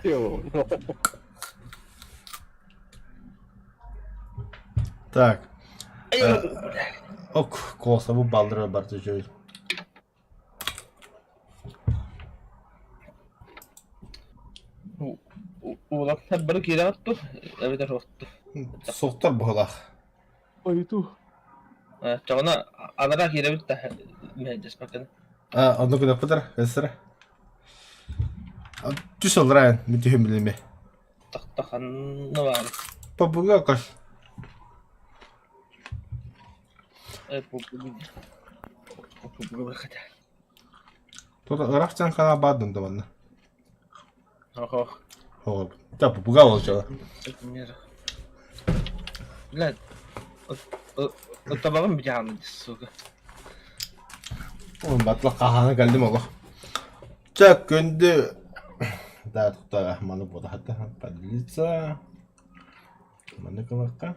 Йо, ну. Так. Йо, Ок, колса bu baldırı bartıcı. Улакта бір кире атту, эбитер отту. Soğuktar buğulak. Ойду. Чагына адара кире битте мендес бакын. Onu kadar kadar. Esra. Düş olur ayın. Müthiş bilimi. Тахтаханны бар. Pabuga kaç. Бу хата. Toda Irak'tan kana badın da bana. Охо. Oğlum. Ya pabuga olacak. لا الطبقة بتاعنا السوق. Oğlum batla kahana geldim oğlum. Çok gündü. Daha tutar ahmanı bu da hatta padilica. Mana kalaka?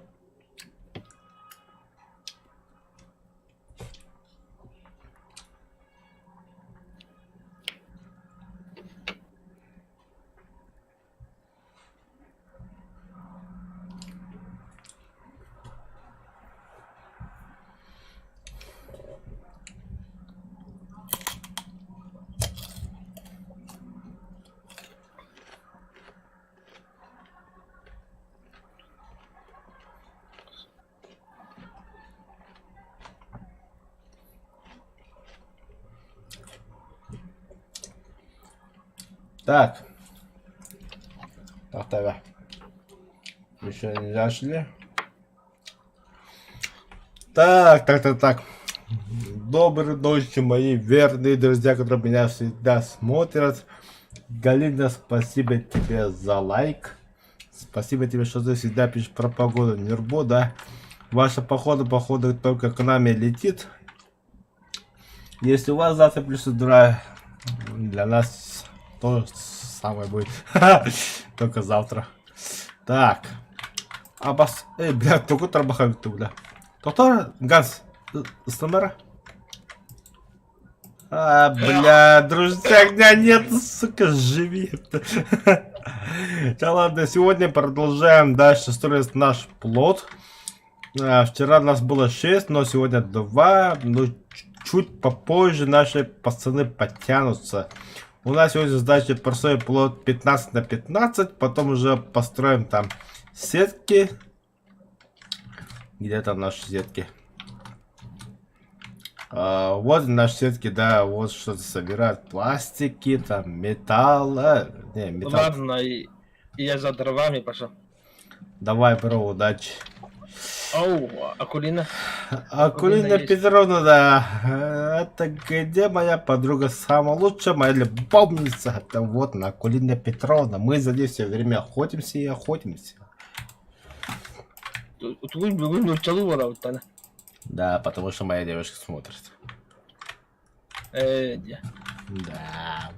Так. Так, давай. Еще не зашли. Так. Доброй ночи, мои верные друзья, которые меня всегда смотрят. Галина, спасибо тебе за лайк. Спасибо тебе, что ты всегда пишешь про погоду Нюрбо, да. Ваша походу только к нами летит. Если у вас завтра плюс 2, для нас то же самое будет. Только завтра. Так. Абас. Бля, только трабахают-то, бля. Доктор Ганс, с номера? Бля, друзья, меня нет, сука, живи. Да ладно, сегодня продолжаем дальше строить наш плот. Вчера нас было 6, но сегодня 2. Ну, чуть попозже наши пацаны подтянутся. У нас сегодня задача построить плот 15 на 15. Потом уже построим там сетки. Где там наши сетки? Вот наши сетки, да, вот что-то собирают. Пластики, там, металл. Не, металл. Ладно, я за дровами пошел. Давай, бро, удачи. Оу, Акулина. Акулина Петровна, да. Это где моя подруга самая лучшая, моя любовница. Это вот она, Акулина Петровна. Мы за ней все время охотимся и охотимся. Да, потому что моя девушка смотрит. Да.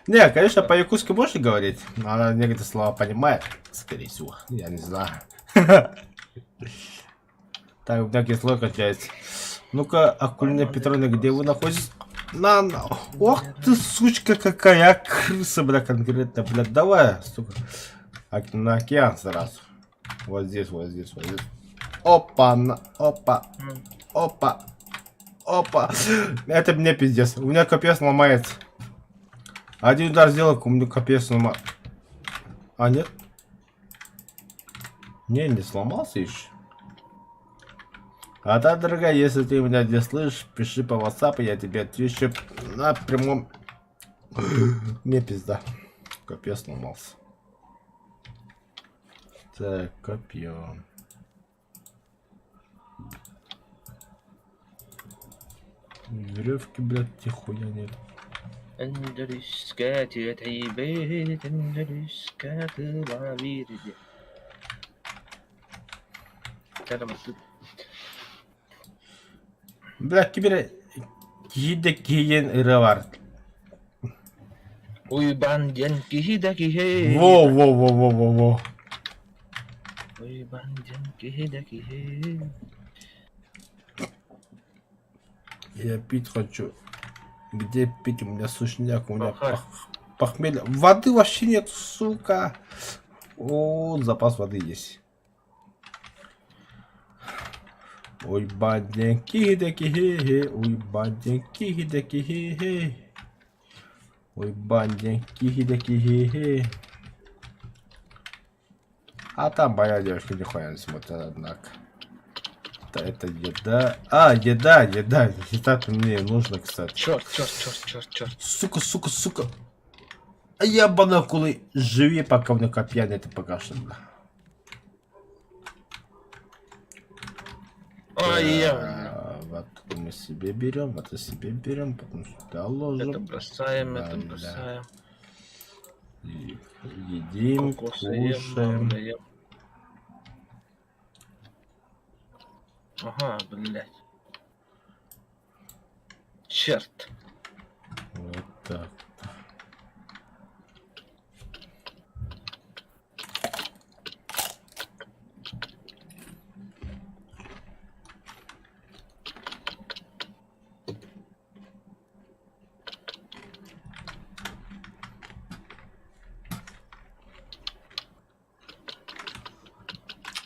Не, конечно, по-якутски можно говорить, но она некоторые слова понимает, скорее всего. Я не знаю. Так, у меня кисло качается. Ну-ка, Акулина Петровна, где вы находитесь? Ох ты, сучка какая, крыса, бля, конкретно, бля, давай, сука. На океан сразу. Вот здесь. Опа, опа. Это мне пиздец. У меня капец ломается. Один удар сделал, у меня капец сломал. А нет? Не сломался еще. А да, дорогая, если ты меня не слышишь, пиши по WhatsApp, я тебе отвечу на прямом. Мне пизда. Капец сломался. Так, копье. Веревки, блядь, тихуя нет. Блядь, кибере киен ыры бар. Уйбан ден кихида кихе. Во. Уйбан ден кихида кихе. Я пить хочу. Где пить? У меня сушняк, у меня похмелья. Воды вообще нет, сука. О, запас воды есть. Ой, баденьки деки хе-хе, ой, баденьки деки хе-хе. Ой, баденьки деки хе-хе. А там моя девушка нихуя не смотрит, однако. Это еда. А, еда. Еда-то мне нужно, кстати. Черт. Сука. А я банакулы живи, пока мне копья это погашено. Вот это мы себе берем, это себе берем, потом сюда ложим. Это бросаем, это бросаем. Едим, кушаем. Даем. Ага, блядь. Черт. Вот так.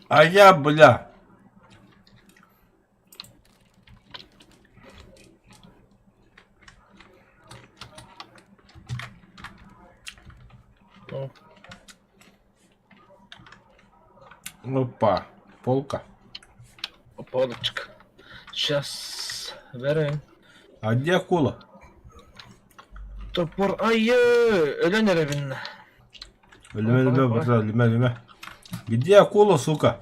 А я, бля. Опа, полка. Полочка. Сейчас берем. А где акула? Топор. Ölene revинна. Люме. Где акула, сука?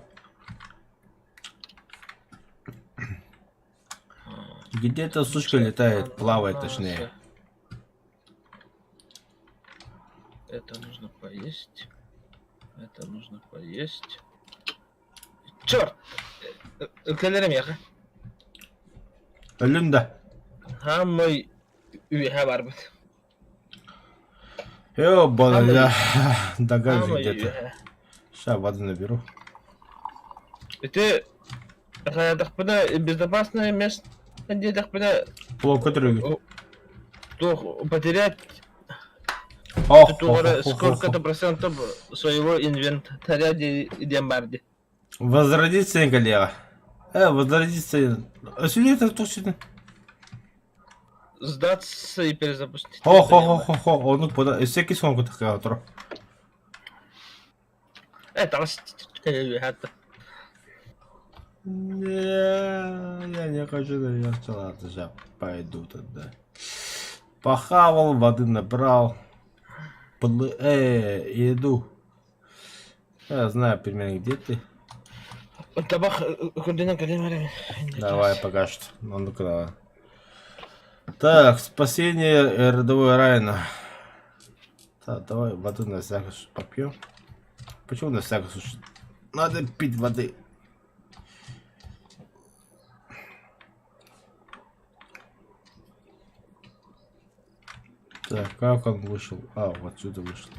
Где эта сучка летает, плавает, точнее? Это нужно поесть. Это нужно поесть. Черт! Ülkelerim yakın. Люнда. Ha mı üye var bu? Ёбаная, догадываюсь Ha mı где-то. üye? Сейчас воды наберу. Ты так безопасное место, где так Плов, который... потерять Ох, сколько-то процентов своего инвентаря дембарди. Возродиться, коллега. Возродиться. А сюда это точно. Сдаться и перезапустить. О, ну пода. И всякий сон такая утро. Это это. Я не хочу, да я сказал, сейчас пойду тогда. Похавал, воды набрал. Иду. Я знаю примерно где ты. Табах, куда Давай, пока что. Ну-ка, давай. Так, спасение родовой Райна. Так, давай воду на всякий случай попьем. Почему на всякий случай? Надо пить воды. Так, как он вышел? А, вот отсюда вышел.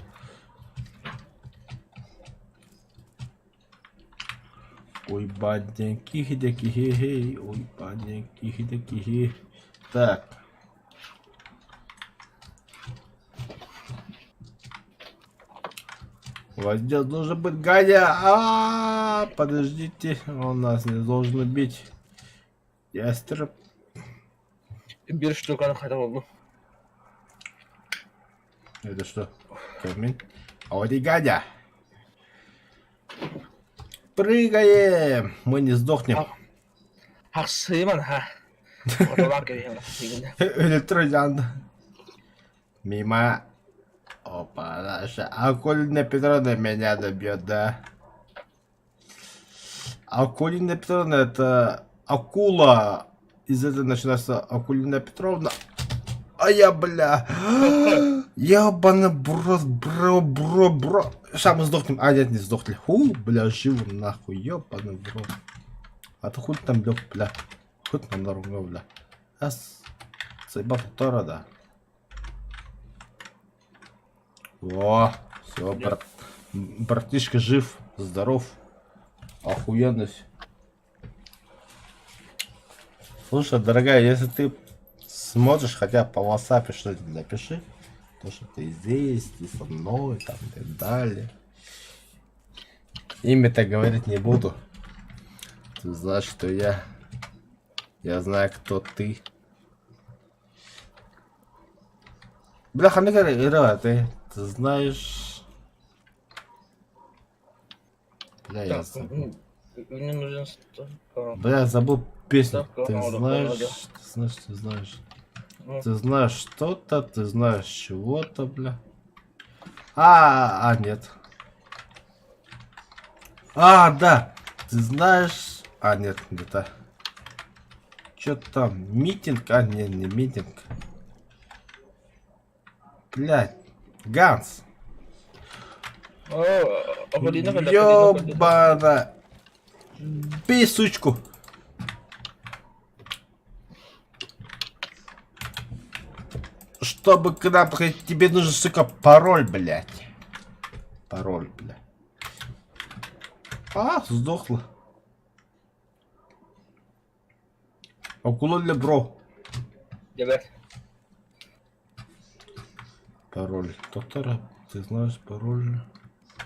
Ой, баденьки, хидеки, хе-хей. Ой, баденьки, хидеки, хе. Так. Вот здесь должен быть Ганя. Подождите, он нас не должен бить. Ястреб. Bir штука хотя бы. Это что? Камень? А вот и Ганя. Прыгаем! Мы не сдохнем. Хаксыман, ха. Электролян. Мимо. Опа, наша Акулина Петровна меня добьет, да? Акулина Петровна это акула. Из этого начинается Акулина Петровна. А я, бля. Ябана, бро. Сейчас мы сдохнем. А, нет, не сдохли. Бля, живым нахуй. Ябана, бро. А то хуй там лег, бля. Хуй там дорогу, бля. Ас. Заебал Тора, да. О, все, братишка жив, здоров. Охуенность. Слушай, дорогая, если ты смотришь хотя по WhatsApp что-то напиши, То, что ты здесь, ты со мной, там и так далее. Имя-то говорить не буду. Ты знаешь, что я. Я знаю, кто ты. Бляха, не говори, Ира, ты знаешь... Бля, я Так, забыл. мне нужен столько. Бля, я забыл песню. Ставка Ты надо, знаешь, надо. ты знаешь, ты знаешь. Ну, Ты знаешь что-то, ты знаешь чего-то, бля. Нет. Да. Ты знаешь... нет, не то. Чё там? Митинг? Не митинг. Блядь. Ганс. Полина, когда Ёбана. Пей, сучку. Чтобы к нам приходить, тебе нужен, сука, пароль, блядь. Пароль, блядь. Сдохла. Окуло бро. Evet. Пароль. Доктора, ты знаешь пароль?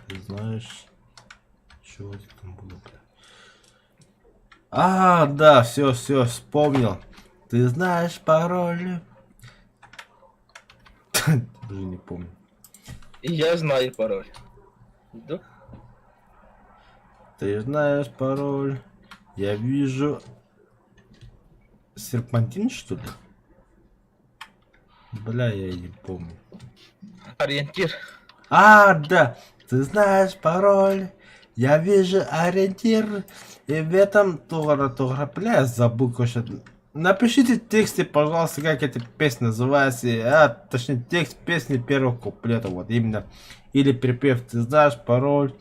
Ты знаешь... Чего это там было, бля? Да, все, вспомнил. Ты знаешь пароль? Уже не помню. Я знаю пароль. Да? Ты знаешь пароль? Я вижу... Серпантин, что ли? Бля, я не помню. Ориентир. Да, ты знаешь пароль. Я вижу ориентир. И в этом тура, бля, я забыл кое-что. Напишите в тексте, пожалуйста, как эта песня называется. Точнее, текст песни первого куплета. Вот именно. Или припев. Ты знаешь пароль.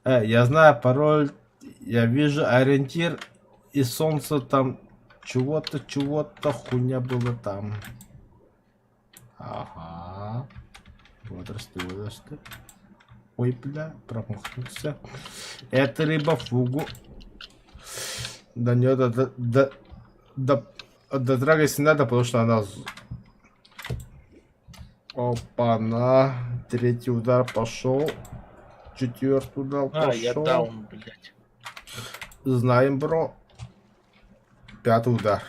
Я знаю пароль. Я вижу ориентир. И солнце там. Чего-то, хуйня было там. Ага. Возрасты. Ой, бля, промахнулся. Это рыба фугу. До нее дотрагиваться не надо, потому что она... Опа-на. Третий удар пошел. Четвертый удар Я пошел. даун, блядь. Знаем, бро. Пятый удар.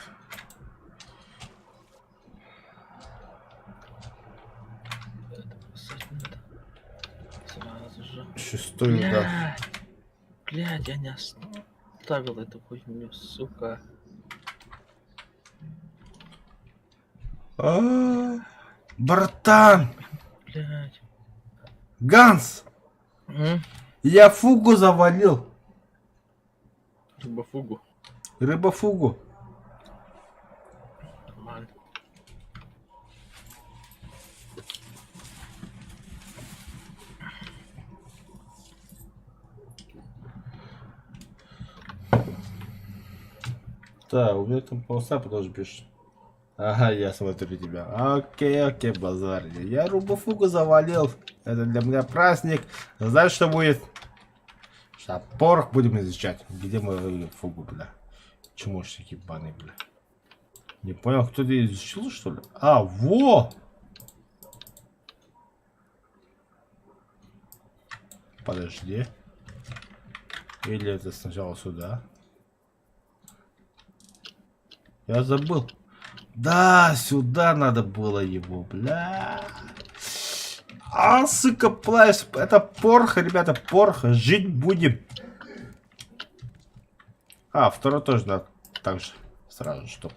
Сразу же. Шестой удар. Блядь, я не оставил эту хуйню, сука. Братан! Блядь. Ганс! Я фугу завалил. Рыбофугу. Рыбофугу. Нормально. Так, у меня там полоса тоже пишет. Ага, я смотрю тебя. Окей, базар. Я рубофугу завалил. Это для меня праздник. Знаешь, что будет? Сейчас порох будем изучать. Где мы фугу, бля? Чмошник ебаный, бля. Не понял, кто ты изучил, что ли? Во! Подожди. Или это сначала сюда? Я забыл. Да, сюда надо было его, бля. Сука, плайс. Это порох, ребята, порох. Жить будем. Второй тоже надо. Так же. Сразу, что.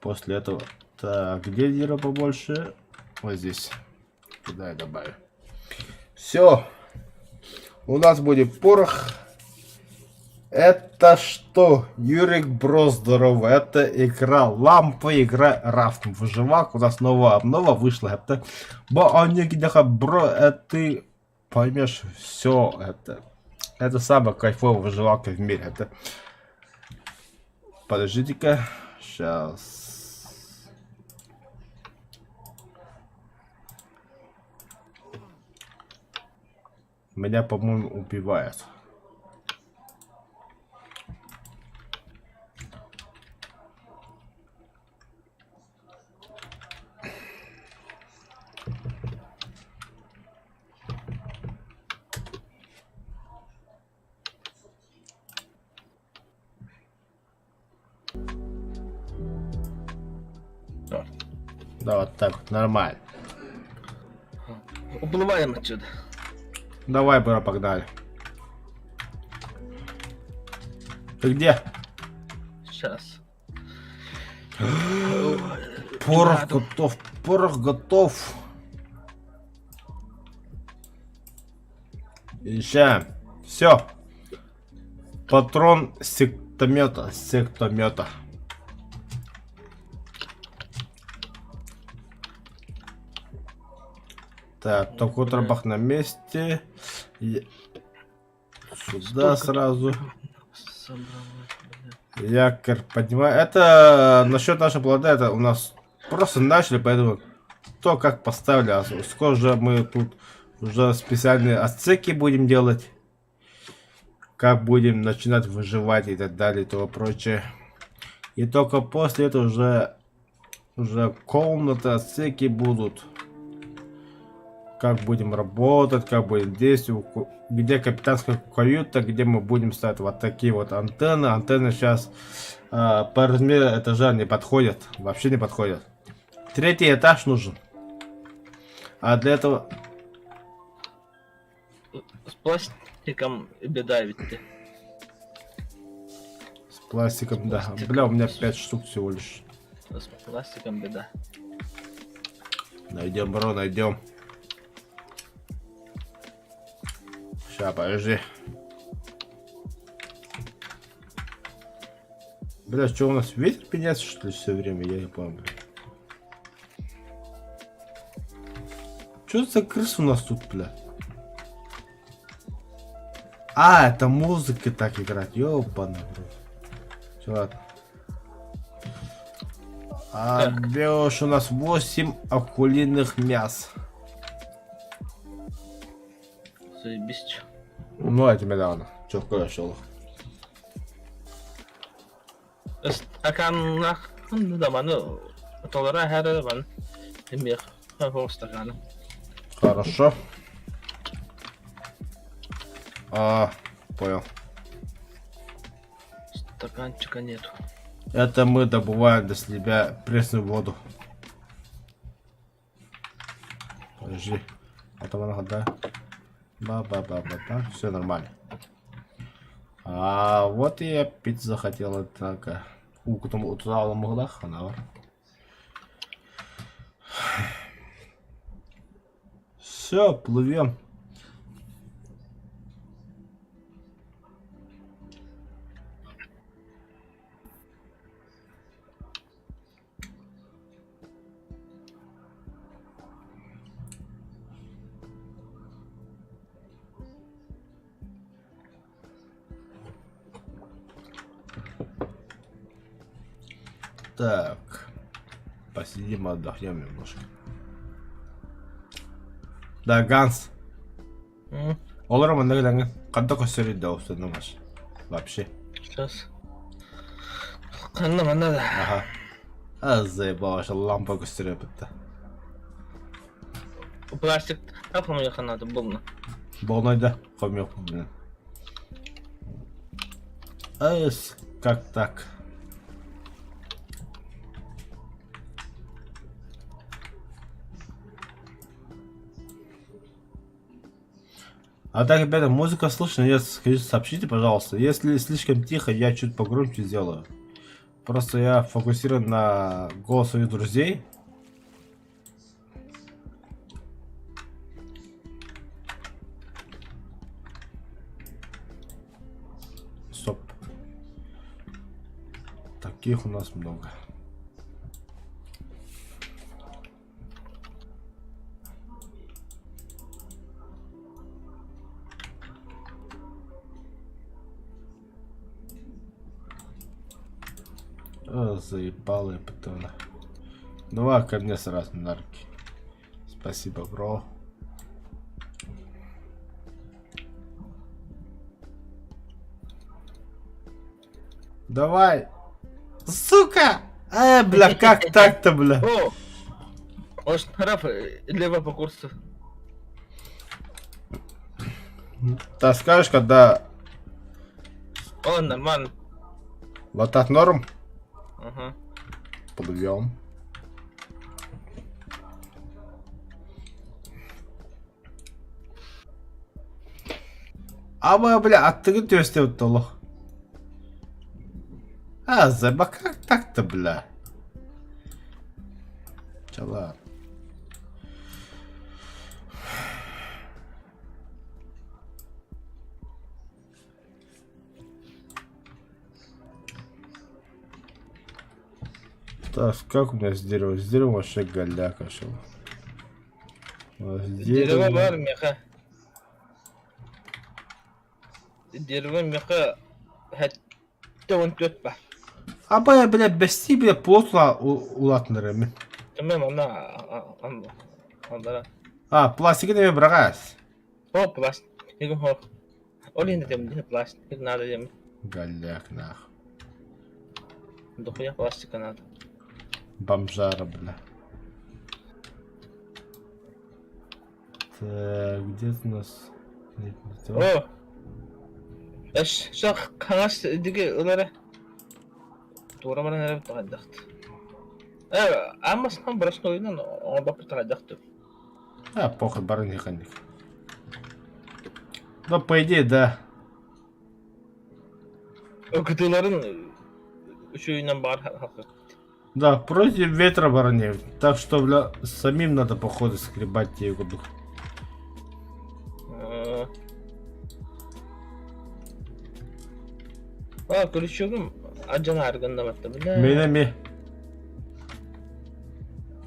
После этого. Так, где дира побольше? Вот здесь. Куда я добавлю? Все. У нас будет порох. Это что? Юрик Бро, здорово. Это игра Лампа, игра Рафт. Выживак. У нас новая обнова вышла. Это Бро, это ты поймешь все это. Это самая кайфовая выживалка в мире. Это... Подождите-ка. Сейчас. Меня, по-моему, убивают. Да, вот так вот, нормально. Уплываем отсюда. Давай, бро, погнали. Ты где? Сейчас. Порох Рядом. готов, порох готов. Езжаем. Все. Патрон сектомета. Так, только трабах на месте. Сюда сразу. Якорь поднимаю. Это насчет нашей плода, это у нас просто начали, поэтому то как поставили. А скоро же мы тут уже специальные отсеки будем делать. Как будем начинать выживать и так далее и того прочее. И только после этого уже комнаты, отсеки будут. Как будем работать, как будем действовать, где капитанская каюта, где мы будем ставить вот такие вот антенны. Антенны сейчас по размеру этажа не подходят, вообще не подходят. Третий этаж нужен. А для этого... С пластиком беда ведь ты. С пластиком, да. пластиком. Бля, у меня 5 штук всего лишь. С пластиком беда. Найдем, бро, найдем. Ща, подожди. Бля, что у нас ветер меняется, что ли, все время? Я не помню, бля. Что за крыс у нас тут, бля? А, это музыка так играть, ёбаный в рот. Всё, ладно. А, бёж, у нас 8 акулиных мяс. Заебись, чё. Ну, это медавно. Чё, в кое шел? Стаканах, ну да, ману, толера хэр, ман, имех, стакана. Хорошо. А, понял. Стаканчика нету. Это мы добываем для себя пресную воду. Подожди. Это она, да? Ба-ба-ба-ба-ба. Все нормально. А вот и я пить захотел. Так. Там туда могла хана. Все, плывем. Так. Посидим, отдохнем немножко. Да, Ганс. Олар мындай кандай көсөрү да устанамаш. Вообще. Сейчас. Канна мана да. Ага. А заебалась, лампа көсөрө бітті. Пластик, как у меня хана было? Болнайды, қоймай блин. Эс, как так? А так, ребята, музыка слышно, скажите, сообщите, пожалуйста. Если слишком тихо, я чуть погромче сделаю. Просто я фокусирован на голос своих друзей. Стоп. Таких у нас много. О, заебало я потом. Давай ко мне сразу на руки. Спасибо, бро. Давай. Сука! Бля, как так-то, бля? О! Может, Раф, лево по курсу. Ты скажешь, когда О, нормально. вот так норм? Ага. Плывем. Ama bля, attığın tüyeste uttulu. Ha, забакак так-то, бля. Çalar. Так, как у меня с деревом? С деревом вообще голяка шел. Дерево var meha. Дерево meha hatta 14 ba. Ama ya bile besti bile plotla ulatnırım ben. Tamam onlara. Ha, plastik ne mi bırakas? O plastik ho. Olin dedim plastik nada dedim. Galyak nah. Dokuya plastik nada. Бомжара, бля. Так, где у нас? Нет, не то. О. Şak kangas dige onlara. Doğru bana nereye taqaddaqt. Amma sıkan burası oyundan ona bakıp taqaddaqt. А, похуй, баран механик. Ну, по идее, да. O kutuların şu oyundan bağır hakkı. Да, против ветра баранев. Так что, бля, самим надо, походу, скребать те году. Konuşuyorum. Acan argında battı bile. Мене ме.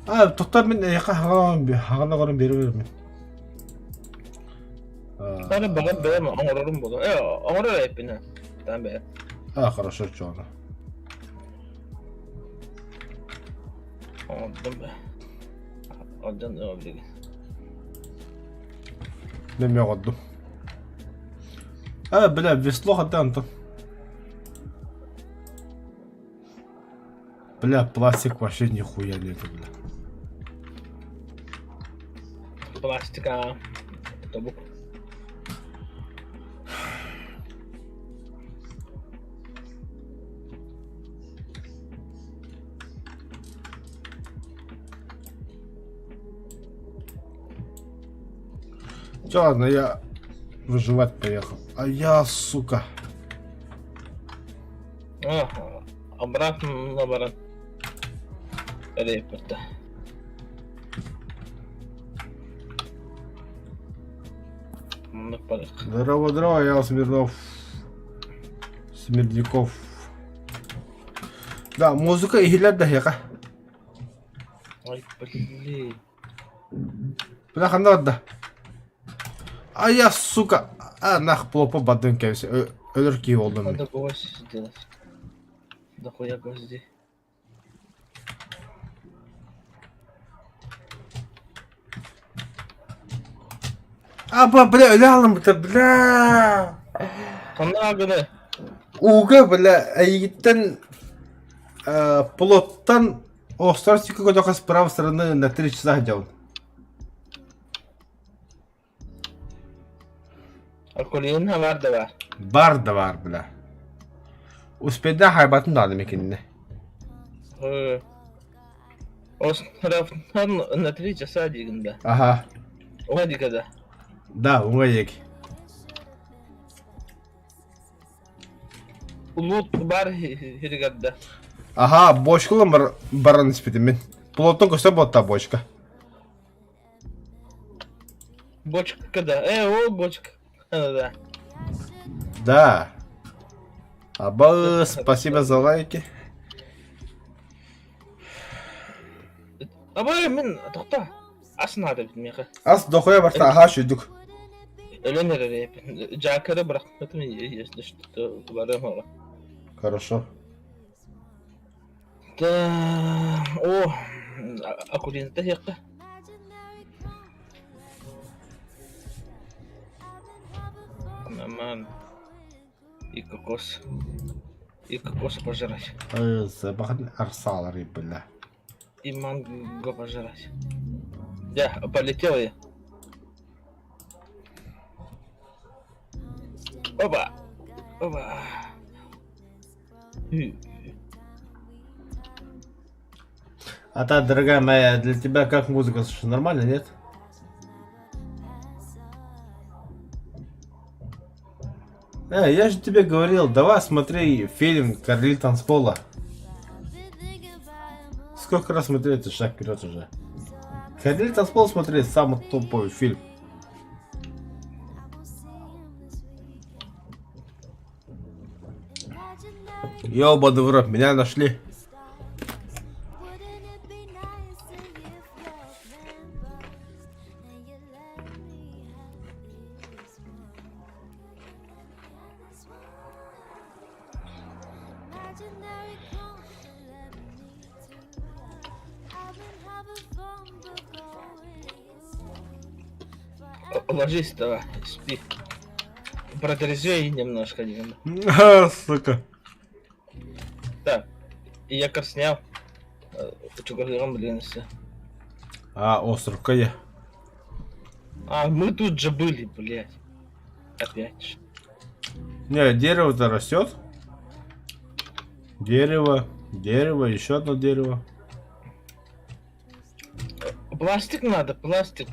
А, тоқтап мен хағана қарын беріп бермін. Sana bana beğenme, anırırım bunu. Anırır hep beni. Tamam be. А, хорошо, чё она. Anladım be. Acan ne oldu? Мен қойдым. А, бля, весло хотя Антон. Бля, пластик вообще нихуя нету, бля. Plastik ha. Tabuk. Чё, ладно, я выживать поехал. А я, сука. Обратно баран. Репорта. Здорово, здорово, я Смирнов. Смирняков. Да, музыка игілер да яқа. Ай, блин. Бля, қанда да. А я, сука. А, нах, плопа бадын кәвісі. Өлір кей олдым. Надо гвоздь сделать. Дохуя гвозди. Аба, бля, өлі алым-то, бля. Қандай агыны? Уға, бля, әйгіттен плоттан остар сүйкі көдіға с правой стороны на 3 часа жауын. Alkolinin var da var. Бар да бар, бля. Успейден хайбатын да адым екеніне. O taraftan netice sadece Аха. ona dikkat et. Да, оңа ек. Ulut var hirgadda. Аха, бочкылы баран іспетім мен. Плоттың көсе ботта бочка. Бочка когда? O бочка. Да. Да. Аба, спасибо за лайки. Ama min toxta. Asna da bitmeye. Аз дохуя барта, аха, шүйдік. Ölenler hep. Jakarı bırakmadım işte varım ola. Хорошо. Da o akulin de yakı. Aman. И кокос пожрать. Забахны арсалары, бля. И манго пожрать. Да, полетел я. Опа! Опа! А та, дорогая моя, для тебя как музыка, слушай, нормально, нет? Я же тебе говорил, давай смотри фильм «Короли танцпола». Сколько раз смотрел этот шаг вперед уже? «Короли танцпола» смотреть самый топовый фильм. Ёбаный в рот, меня нашли. Ложись, давай, спи. Протрезвей немножко, Дина. Сука. Так, и я снял. Чугарлиган, блин, все. Остров Кая. А, мы тут же были, блядь. Опять. Не, дерево-то растет. Дерево, еще одно дерево. Пластик надо, пластик.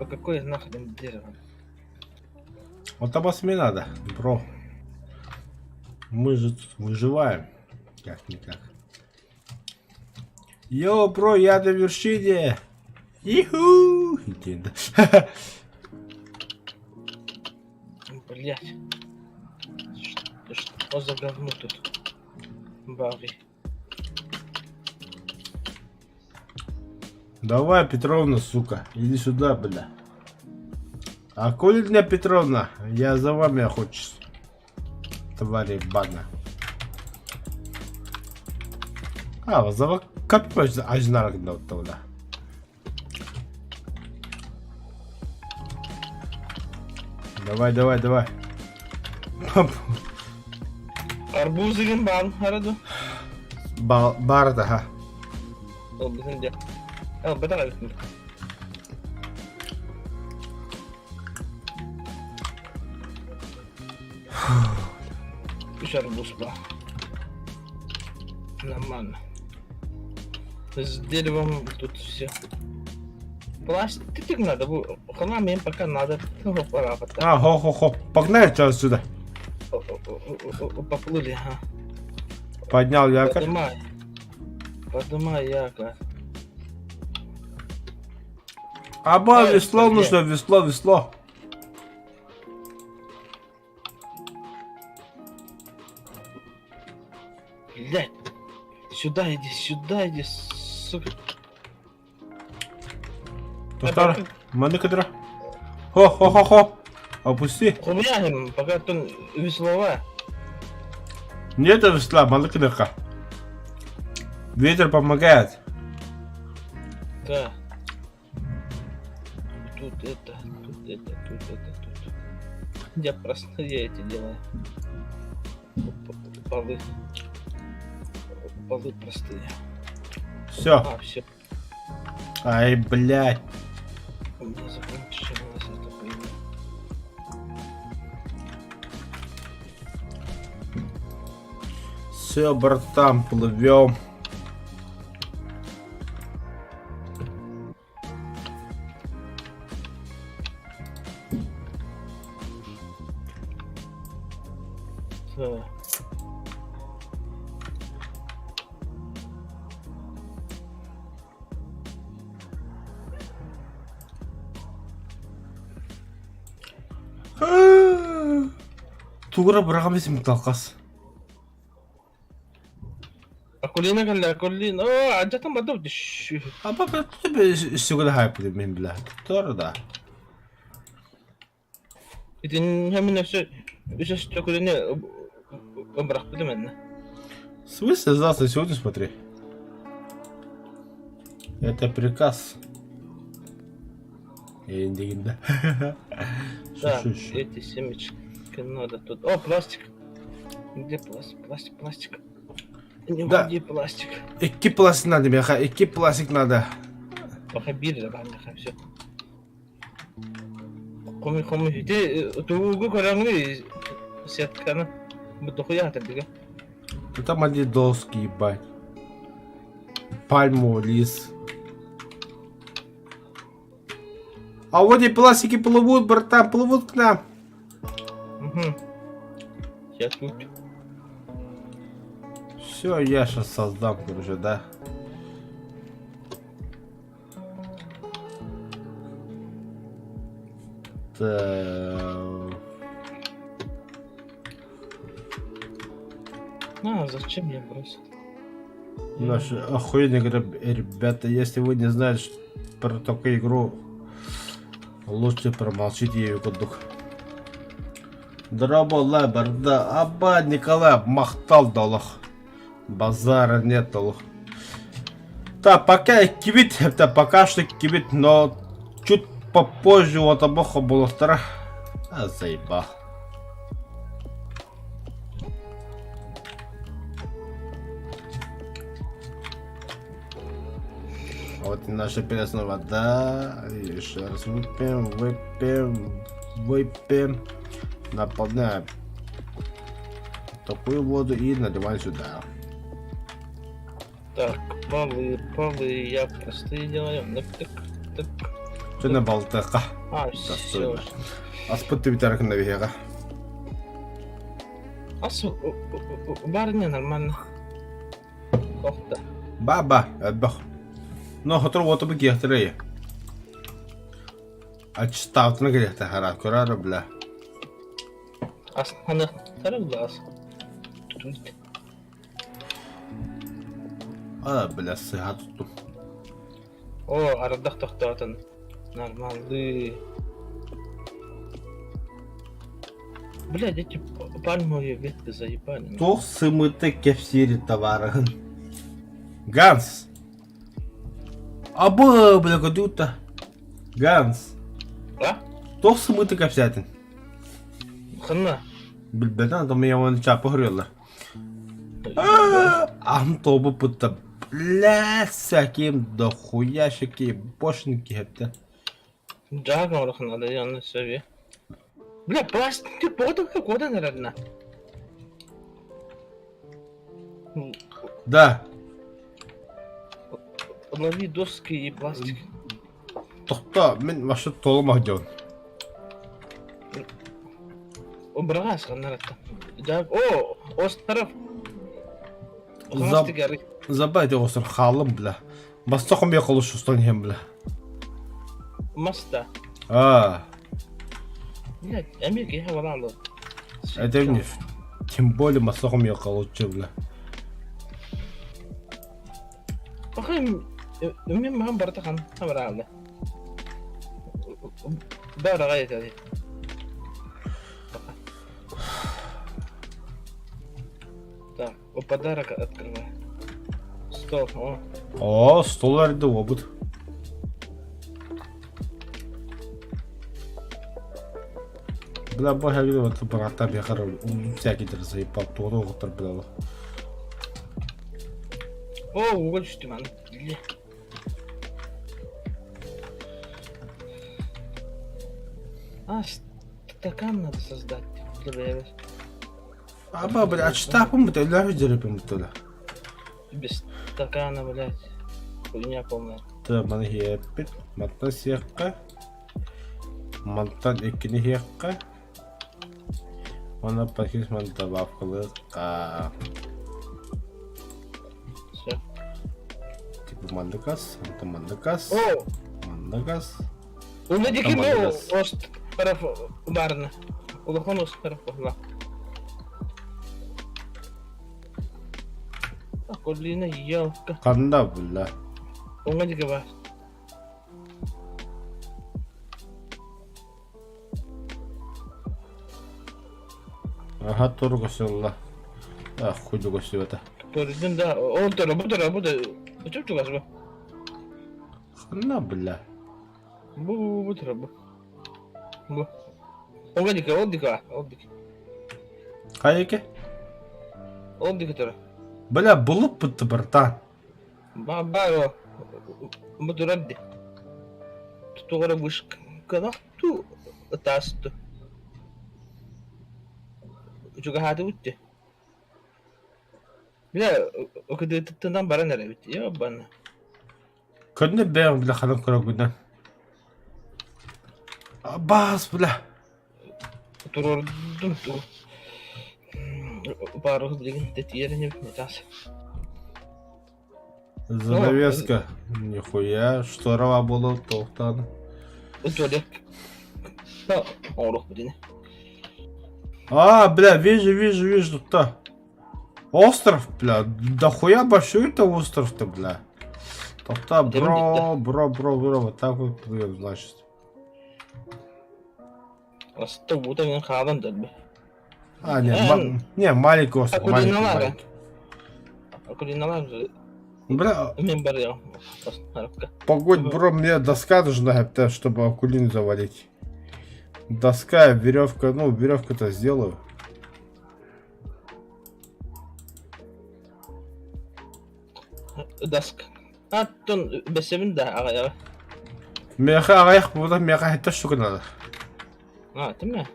Какое нахрен дерево? Вот там не надо, бро. Мы же тут выживаем. Как-никак. Йоу, бро, я на вершине. Иху. Блять. Что за говно тут? Барри. Давай, Петровна, сука, иди сюда, бля. А коли дня Петровна, я за вами охочусь. Твари бана. За капец ажнарак да. Давай. Арбуз деген бан арады. Бар да, ха. Ол біздің де. Бітір әлі. Үш арбуз ба. Нормально. С деревом тут все. Пластик надо, хлам им пока надо. Пора. Хо. Погнали отсюда. Поплыли, ага. Поднял якорь. Поднимай якорь. Весло нужно, весло. Блядь. Сюда иди, сука. Тустар, маны кадра. Хо. Опусти. Хумянем, пока тут веслова. Нет весла, маны кадырка. Ветер помогает. Да. Тут. Я простые эти делаю. Полы простые. Все. Все. Ай, блядь. У меня закончилось это хуйня. Все, братан, плывем. Да. Тура бұрағам есім талқас. Акулина калли, акулина. Аджатан бадов диш. Папа, тебе сюда хайпы мен бля. Тура да. Это не меня все. Сейчас акулина брах подыменно. В смысле завтра сегодня смотри? Это приказ. Да. Да, эти семечки надо тут. О, пластик. Где пластик? Не Да. где пластик. Iki plastik надо, мяха, iki plastik надо. Пока биржа, все. Хоми. Ты тугу корангли сеткана. Бутухуя табига. Там одни доски, ебать. Пальму, лис. А вот и пластики плывут, братан, плывут к нам. Сейчас тут. Все, я сейчас создам, короче, да? Так. Зачем я бросил? Наши охуенные ребята, если вы не знаете про такую игру, лучше промолчите ее кудук. Дробола барда, аба Николай махтал долох. Базара нет долох. Да, пока кибит, это пока что кибит, но чуть попозже вот обоха было вторая. А заебал. Вот и наша пресная вода. Еще раз выпьем. Наполняем такую воду и наливаем сюда. Так, полы, я простые делаю. Так. Что на болтака? Все. Аспыты витарок на вега. Барыня нормально. Охта. Баба, отбах. Но хотел вот бы гехтере. А чистаут на грехта хара, курара, бля. Аны тарық глаз. А, бля, сыга туттум. Арадақ тоқтатын. Нормалды. Блядь, эти пальмовые ветки заебали. То сымыты кефсири товарыгын. Ганс. Абы, бля, кадута. Ганс. А? То сымыты кефсятин. Хана. Bilbeden adamı yamanı çapı hırıyorlar. Ahım tobu pıtta. Бля, всяким дохуящики, бошники это. Джага орох надо, я на себе. Бля, пластик, потом какой-то, наверное. Да. Лови доски и пластик. Тоқта, мен машина толымақ деуін. Убралась, наверное. Джаг, осы тарaf. Забайте осыр халым, бля. Бастақым я қолыш ұстан ем, бля. Маста. Блядь, Америка, я валал. Это мне, тем более бастақым я қолыш, бля. Пока мен маған бартақан, хамыралды. Бәрі ғайет әді. Так, подарок открывай. Стол, О, стол әрді обыд. Бля, бой әгіде өті бұраттар бекар всякий дір заебал, тоғы оғытыр, бля. Уголь düştü lan. Стакан надо создать. Аба, бля, штапом это ляжу дерепим туда. Без стакана, блядь. Хуйня полная. Да, мана хеппит, мантан сиякка. Мантан эккини хиякка. Мана пакис ман добавкалыкка. Все. Типа мандакас, это мандакас. Мандакас. Улади кино, ост тарaf барна. Улахан ост тарaf бахла. Колина ялка. Канда, бля. Улади гава. Ага, турго сюда. Хуй дуго сюда. Көрдün да, ол тара, bu tara, bu da. Çok çok az bu. Канда, бля. Bu tara bu. Bu. Oga dika, ol dika, ol dika. Кайеке? Ol dika tara. Бля, булып бітті, братан. Ба, bu tara di. Tutugara bushk. Kadak tu tastu. Juga hadi bitti. Bile o kadar tuttuğundan bana nereye bitti ya bana. Könnü ben bile kalın kura günden. Bas bile. Турордун ту. Барух деген тетиерне нетас. Занавеска. Нихуя. Шторова было тоқтады. Туалет. Да, орух блин. А, бля, вижу тут-то. Остров, бля. Да хуя большой это остров-то, бля. Тоқта, бро. Вот так вот плывем, значит. Аста будто мен хадан дәлбе. А, не, маленький остров, маленький. Акулиналар Бля, мен бар я. Арапка. погодь, бро, мне доска нужна, чтобы акулин завалить. Доска, веревка, ну, веревку-то сделаю. Даск. Аттон бесевин да ага. Меха ағаяқ болды, меха айтта штука надо. Тиме.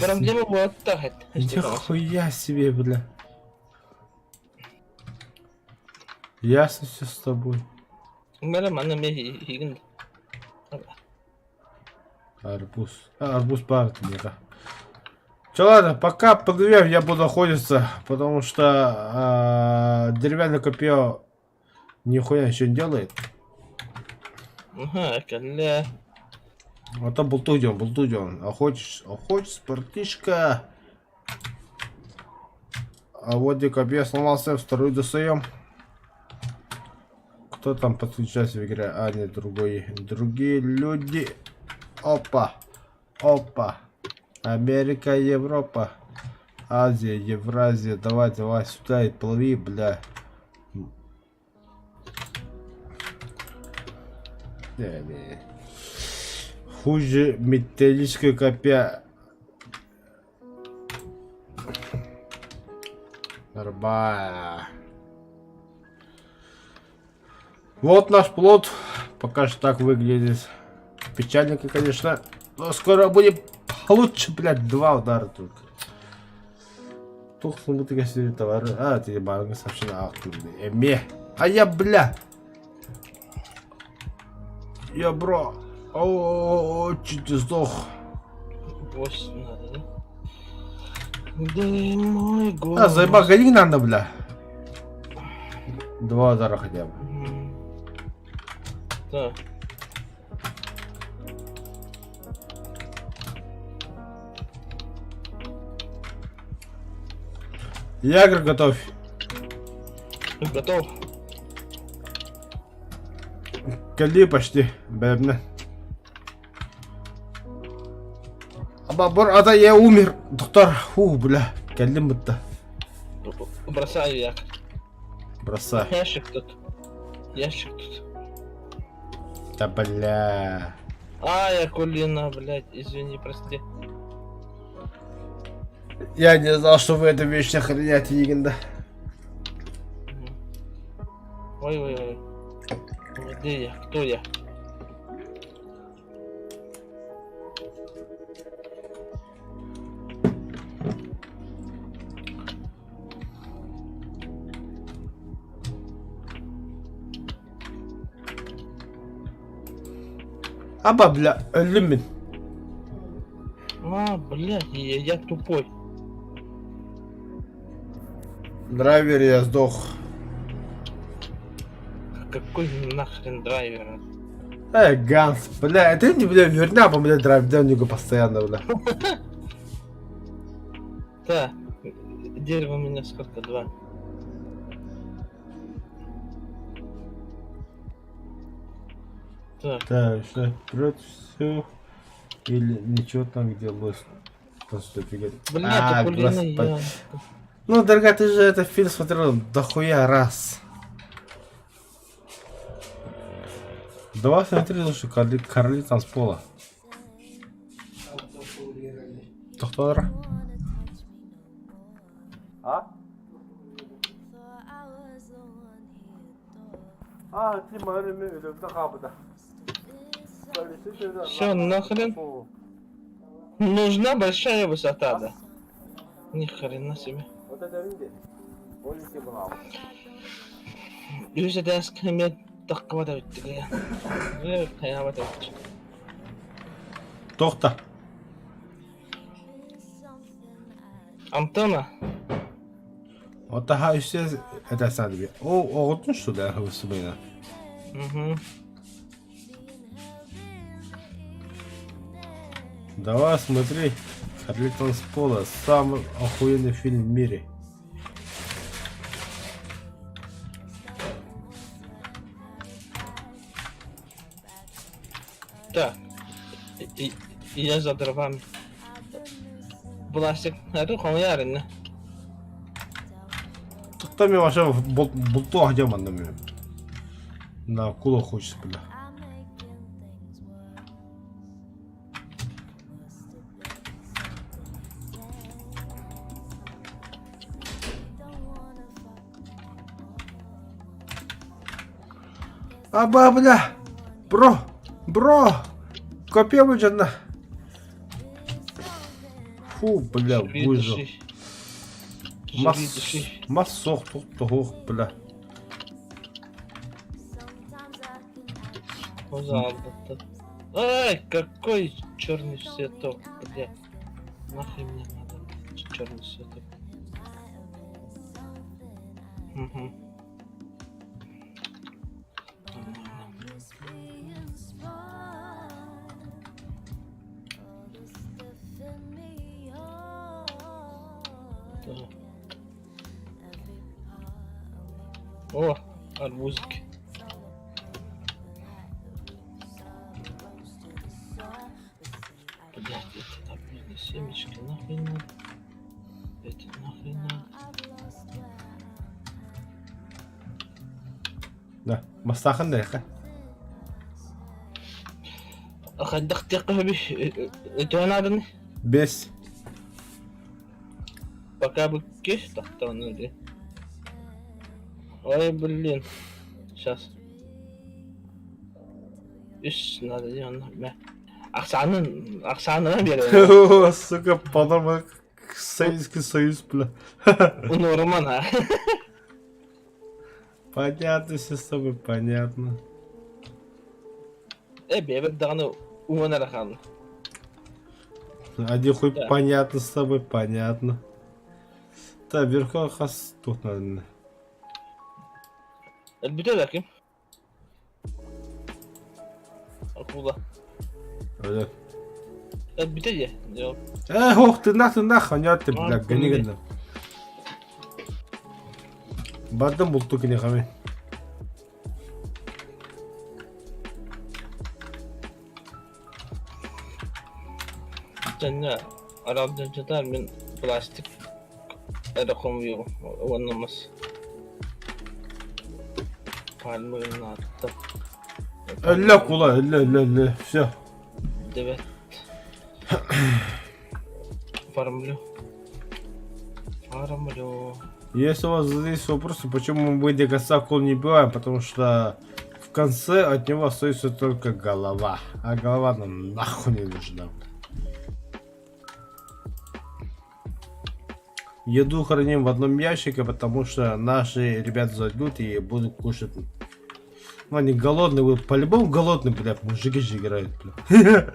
Проблема вот так. Нихуя себе, бля. Ясно все с тобой. Мере мана ме хиген. Арбуз. Арбуз бар меха. Че, ладно, пока подвем, я буду охотиться, потому что деревянное копье нихуя еще не делает. Ага, калля. А то болтуден. Охотишь, братишка. А вот где копье сломался, второй достаем. Кто там подключается в игре? А, нет, другие люди. Опа. Америка, Европа. Азия, Евразия. Давай сюда и плыви, бля. Не. Хуже металлическое копье. Нормально. Вот наш плод. Пока что так выглядит. Печальненько, конечно. Но скоро будет получше, блядь, 2 удара только. Тухнул бы ты гостевые товары. А, ты банка сообщена. Ах ты, бля. А я, бля. Я, бро. О, чуть не сдох. Бось надо, да? Да мой голос. А, заебал, гони надо, бля. 2 удара хотя бы. Да. Ягр готовь. Готов. Кали почти, бэбна. Абабор, ата я умер. Доктор, бля. Калим будто. Бросаю як. Бросай. Ящик тут. Да бля. Я кулина, блядь, извини, прости. Я не знал, что вы эту вещь охраняете, Игенда. Ой. Где я? Кто я? Аба, бля, люмин. Блядь, я тупой. Драйвер, я сдох. Какой нахрен драйвер? Ганс, бля, ты не, бля, верня, бля, драйвер, него постоянно, бля. Да, дерево у меня сколько? 2. Так, что, вперед все. Или ничего там, где лось. Просто фига. блядь, кулина я. Ну, дорогая, ты же этот фильм смотрел дохуя раз. Давай смотри, лучше короли танцпола. Тоқтар. Ты морыми ölümde kapıda. Все, нахрен. Нужна большая высота, да. Ни хрена себе. Вот это видите? Полностью была. Yüzde ders kıymet dakikada bitti ya. Kıyamata bitti. Тоқта. Антона. Вот ага, все это садби. О, вот ну что, да, высыпано. Угу. Давай смотри. Отлетел с пола. Самый охуенный фильм в мире. Так. Я за дровами. Пластик. Это хуярин. Кто мне вообще булто где мандами? На кулу хочется, бля. Аба, бля! Бро! Копия выжжена. Фу, бля, выжил. Массох, тух, бля. Ай, какой черный цветок, бля. Нахрен мне надо черный цветок. Угу. О, арбузики. Блядь, это блин, семечки нахрен надо. Это нахрен надо. Да, массахан да. Ахаддах текабиш. Это надо. Без. Пока бы кеш тахтанули. Ой, блин. Сейчас. Иш, надо делать. Оксана берем. Сука, подобно Советский Союз, бля. Ну, Романа. Понятно, все с тобой, понятно. Бебек даны уанарахан. Один хуй Да. понятно с тобой, понятно. Да, вверху хас тут надо. البتاع ده كم؟ الخوضة البتاع ده Ох ты нах, нет ты, бля, гони гони. Бардам был только не хами. استنى أراد الجدار من بلاستيك رقم يو والنمس فالمغناط لا كولا لا все. دبت фармлю. Если у вас здесь вопросы, почему мы до конца кол не убиваем, потому что в конце от него остается только голова, а голова нам нахуй не нужна. Еду храним в одном ящике, потому что наши ребята зайдут и будут кушать. Ну, они голодные, вы по-любому голодные, блядь, мужики же играют, блядь.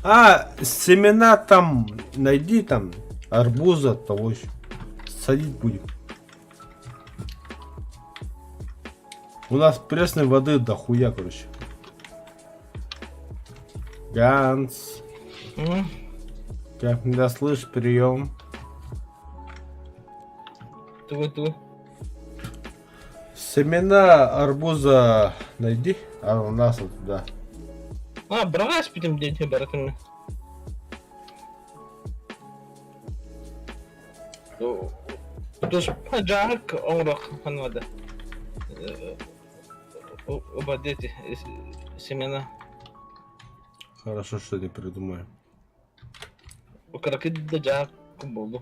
А, семена там, найди там, арбуза, того еще. Садить будем. У нас пресной воды дохуя, короче. Ганс. Как меня слышишь, прием. Ты. Семена арбуза найди. А у нас вот туда. брагас питем дети баратыны. Тус паджак орах ханвада. Обадете семена. Хорошо, что не придумаю. وكراكيد ده جاك برضه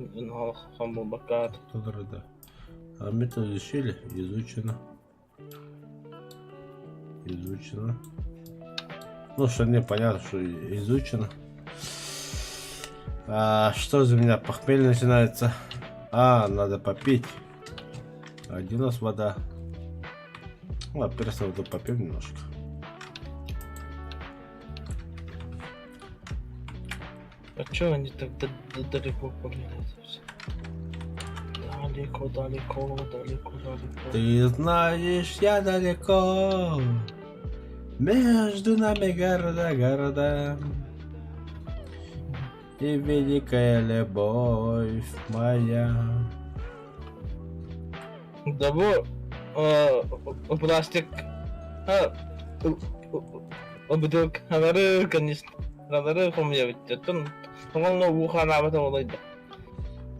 انها خمر بكات Да. А метод изучили? Изучено. Ну, что мне понятно, что изучено. А что за меня похмелье начинается? А, надо попить. А где у нас вода? Ну, перестал воду попьем немножко. чё они так далеко поменяются? Далеко, далеко, далеко, далеко. Ты знаешь, я далеко. Между нами города. И великая любовь моя. Да пластик. Бутылка. Конечно. Надо помнить. Он ухо на это.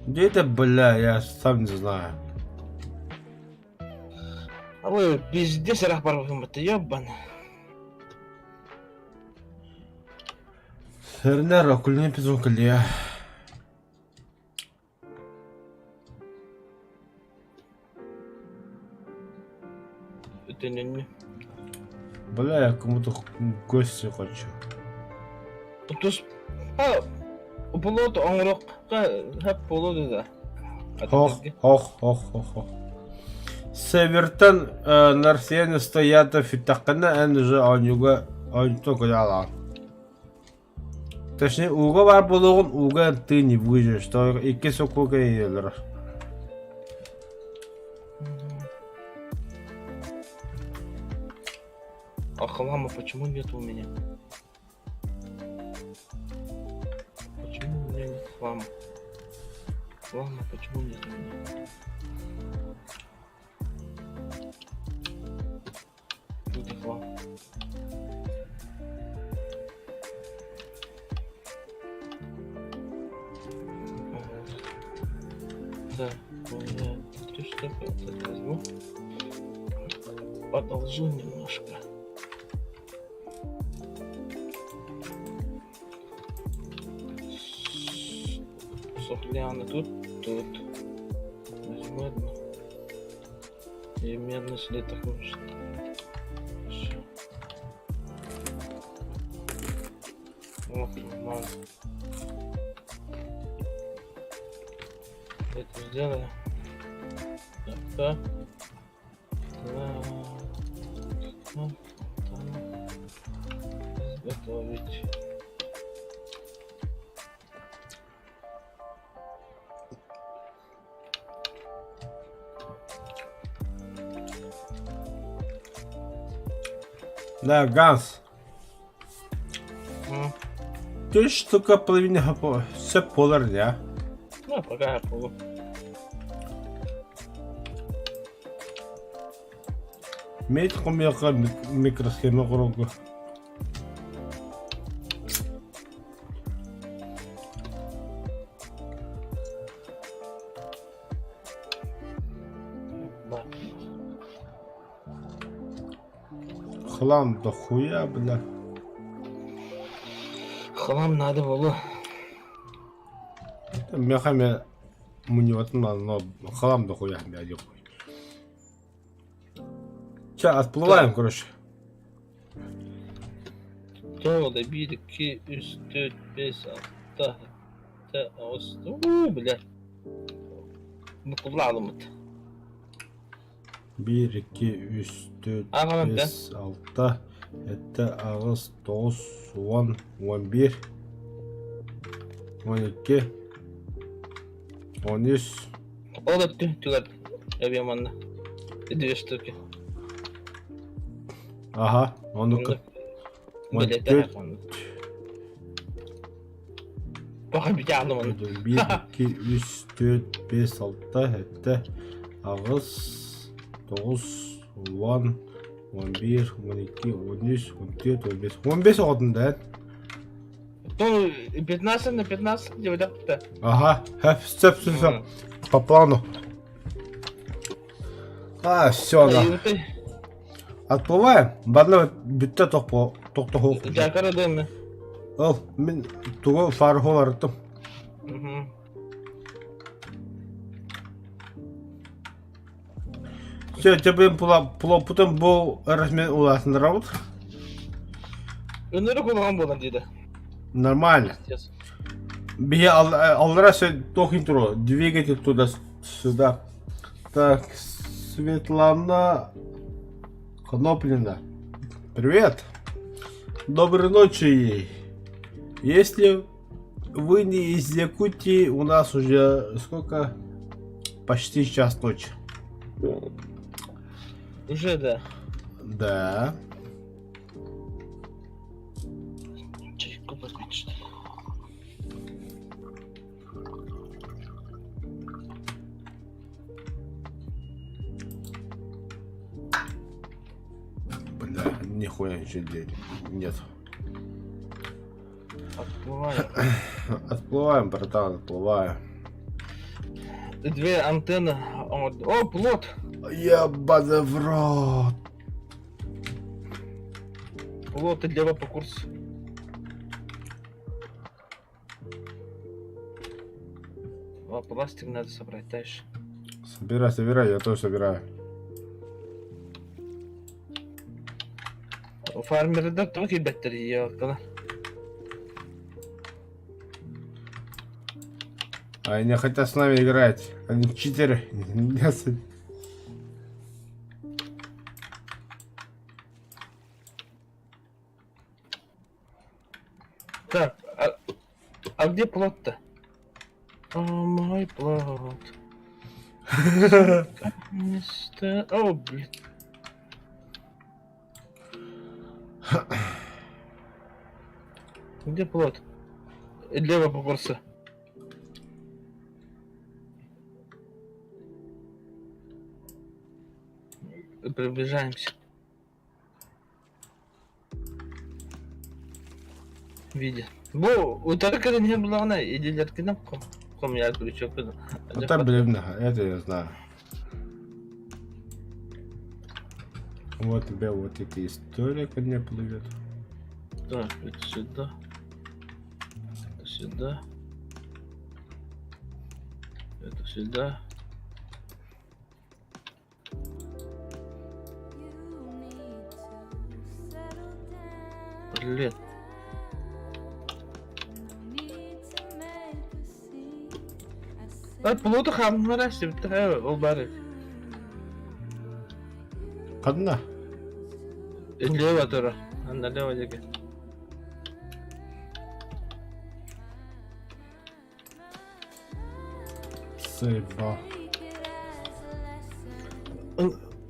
Где это, бля, я сам не знаю. А вы пиздец рахбар это ёбан. Сернер, окульный пизон я. Это не. Бля, я кому-то гости хочу. Тус. Болот оңроққа хәп болады да. Ох. Севертан нарсиен стоят фитақына әнжі анюга анюто кыляла. Точнее, уга бар болуғын, уга ты не выжишь, что ике сокуга елер. А хлама почему нет у меня? Почему у меня нет хлама? Хлама почему нет у меня? Где хлам? Да, у меня 3 штуки, вот это возьму. Продолжу немножко. Сохляны тут. Возьму одну. И медный слиток нужен. Всё. Вот, нормально. Это сделаем. Так. Изготовить. Да, Ганс. М. Ты штука половина по все полар, да? Ну, пока я полу. Мейт комьяка микросхема круга. Да. Хлам до хуя, бля. Хлам надо было. Мяхами мне вот но хлам до хуя, бля, дёхуй. Ча, отплываем, короче. Тола, бирки, üstü, без altta. Та, бля. Ну, kullandım это. 1, 2, 3, 4, Ага, 5, 6, 7, 8, 9, 10, 11, 12, 13. O da tühtüler. Yapıyorum anne. 2 штуки. Ага, он ну-ка. Блять, да, он. Пока битягым оны. 1, 2, 3, 4, 5, 6, 7, 9, 9, 10, 11, 12, 13, 14, 15. 15 oldu. Ну, 15 на 15 девятка. Ага, все. По плану. А, все, да. Отплываем. Барлы бүтте тоқты хоқ. Жакара дәме. Ол, мен туғы фары хол арыттым. Все, тебе пұтым бұл әрісмен ұласында работ? Өнері қолған болған дейді. Нормально. Бе аллара все тохин туру. Двигатель туда-сюда. Так, Светлана Коноплина. Привет. Доброй ночи. Если вы не из Якутии, у нас уже сколько? Почти час ночи. Уже да. Да. Чайку попить, что ли? Бля, нихуя ничего делать. Нет. Отплываю. Отплываем, братан, отплываем. Две антенны. О, плот! Ебаный в рот. Плот и лево по курсу. О, пластик надо собрать дальше. Собирай, собирай, я тоже собираю. Фармерда тоже батарея. Они не хотят с нами играть. Они читеры. Так, а где плот-то? О, мой плот. О, блин. Где плот? Лево по курсу. Приближаемся. Видя. Бо, у только не было она, иди летки на ком я крючок. Это блин, это я знаю. Вот тебе вот эти истории ко мне плывет. Так, это сюда. Это сюда. Это сюда. Блин. Плуту хамна расшифтая обарык. Одна. Лево тора. Анда лево деге. Сейба.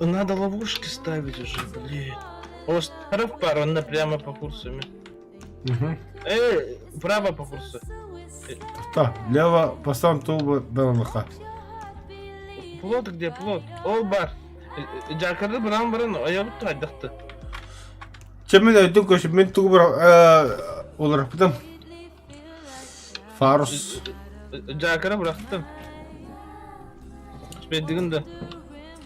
Надо ловушки ставить уже, блин. Остров пару, она прямо по курсу. Угу. Право по курсу. Так, лево по сам тулбу белмаха. Плот где плот? Ол бар. Жакарды бран бран, аяғы тұрайдақты. Чемен айтын көшіп, мен туғы бір олар бұдым. Фарус. Жакары бұрақтым. Спеддігінді.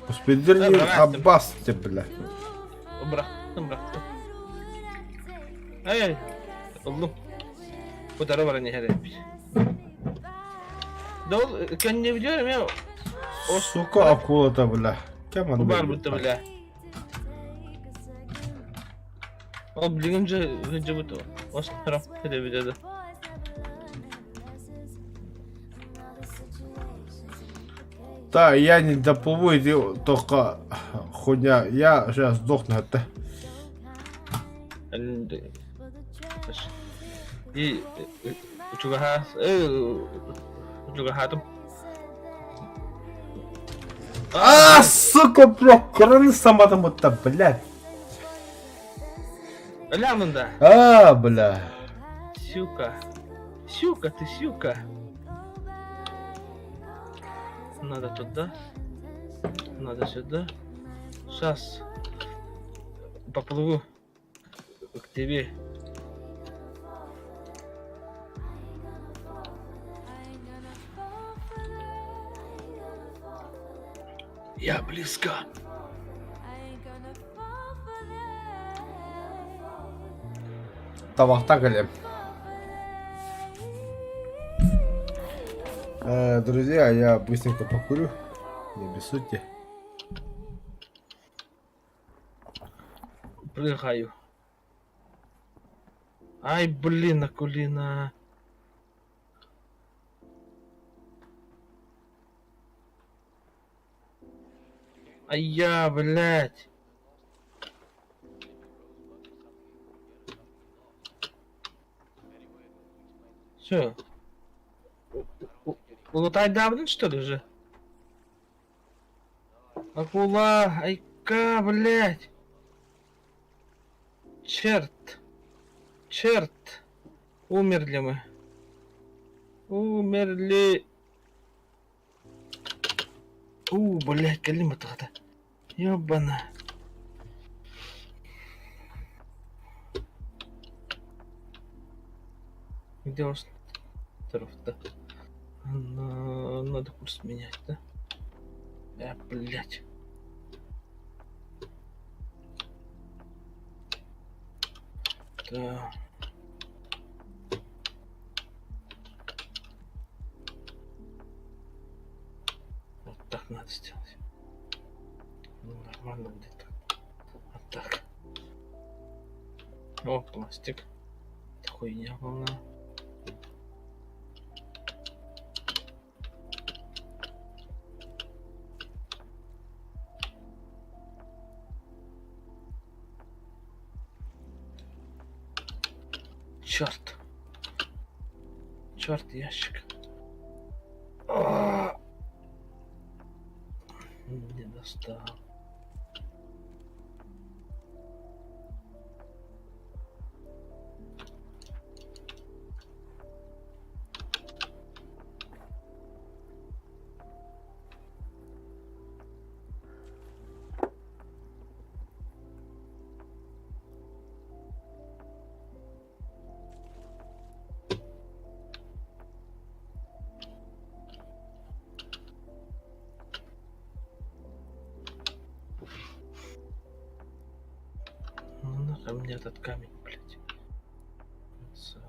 Успедір не Аббас, деп біля. Бұрақтым. Ай, ұлдым. Бұтары бара не әреппіз. Дол, кәнне видеорым я. Сука, акула-то, бля. Кем он Бар бұтты біля. Ол білігім жа бұты. Осы тарап кәде видеода. Да, я не доплыву, иди только хуйня. Я сейчас сдохну это. И Чугахатом. Сука, бля, краны сама там это, блядь. Лямында. Бля. Сюка. Сюка, ты сюка. Надо туда. Надо сюда. Сейчас поплыву к тебе. Я близко. Тавахта галем. Друзья, я быстренько покурю. Не обессудьте. Прыгаю. Ай, блин, Акулина. Ай, я, блядь. Все, Улутай давно, что ли, уже? Акула, айка, блядь. Черт. Черт. Умерли мы. Умерли. Блядь, калима тогда. Ёбана. Где у вас второй-то? Надо курс менять, да? Блядь. Да. Вот так надо сделать. Ну, нормально будет так. Вот так. О, пластик. Хуйня волна. Черт. Черт, ящик. Не достал. Ну нахуй мне этот камень, блядь. Целый.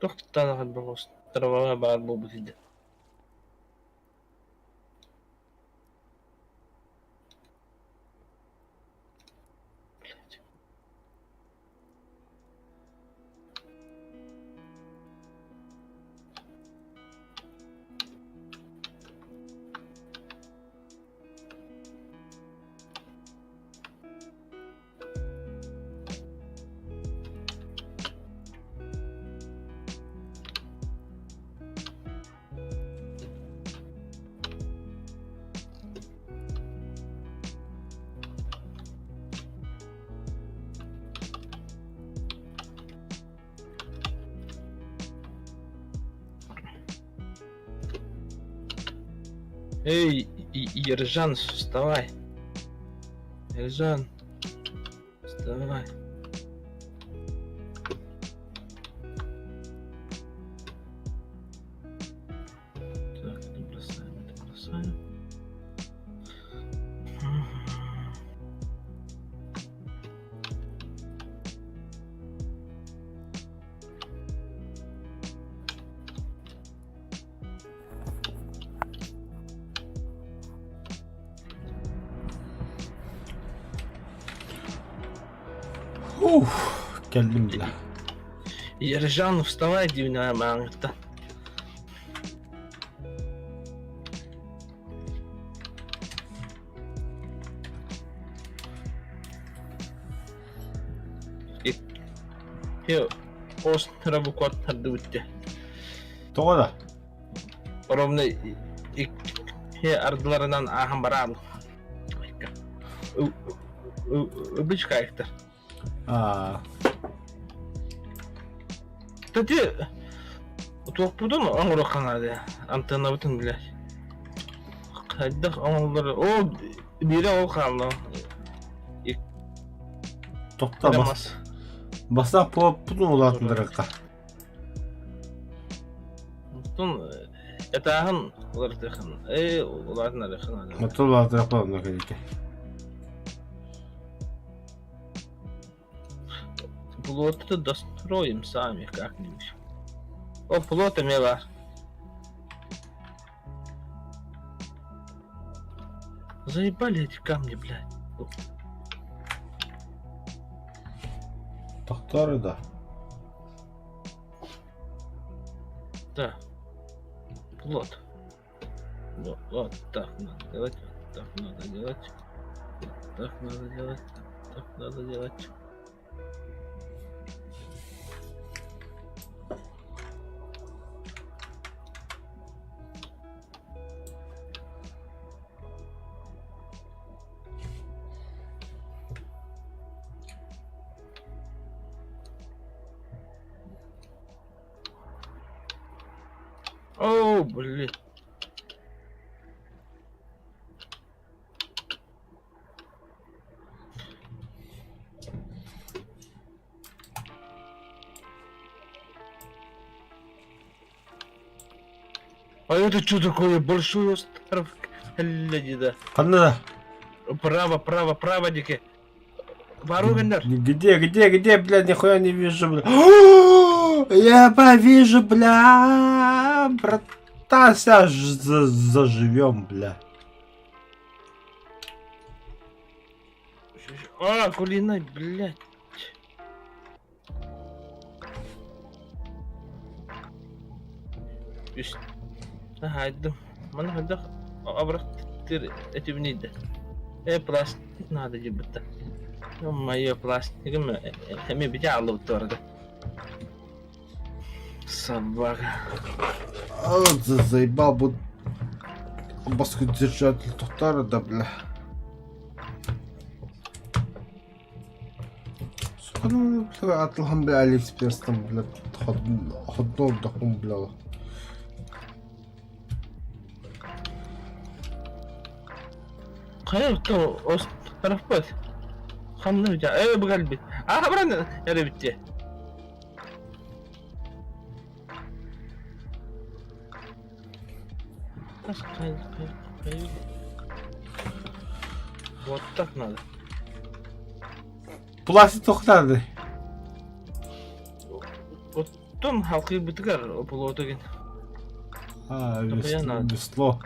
Тоқтаған болсын. Траваға бар болып дейді. Блядь. Эй, Ержан, вставай. Ержан, вставай. Так, это бросаем, это бросаем. Geldim bile. Ержан, вставай, дивная мамка. Остров Котардуте. Doğru. Ровно ардыларынан ағын барам. Бычка ихтер. Кстати, туақ будын оңыры қанады. Антенна бүтін, блядь. Қайдақ оңылары. О, бире ол қалды. Topta basa bunu ulatın direkta. Tutun, etağın ular tekın. Ulatın arıqın. Motor ulatın yapalım da kadar. Плоты достроим сами как-нибудь. О, плоты мне var. Заебали эти камни, блядь. Тахтары, да. Да. Вот. Вот так надо делать. Вот так надо делать. Вот так надо делать. Так надо делать. О, блин. А это что такое? Большой остров. Гляди, да. Канда. Право, Дики. Воругандер. Где, блядь, нихуя не вижу, бля. Я повижу, бля. Братан, сейчас заживем, бля. А, кулинай, блядь. Just. هايدو ما هذا أبرك تير أتبني ده إيه بلاستيك هذا جبته يوم ما هي بلاستيك ما همي بتاع الله الدور ده собака. Вот заебал, буду баску держатель Тухтара, да, бля. Сука, ну, бля, атылган, бля, Алиэкспресстен, бля, ходнол дохун, бля. خير تو رفبت خلنا نرجع ايه بقلبي برنا يا ربتي بس خير вот так надо. Пластик Тухтарды. Вот тон халқи бітігер ополотыгын. Весло.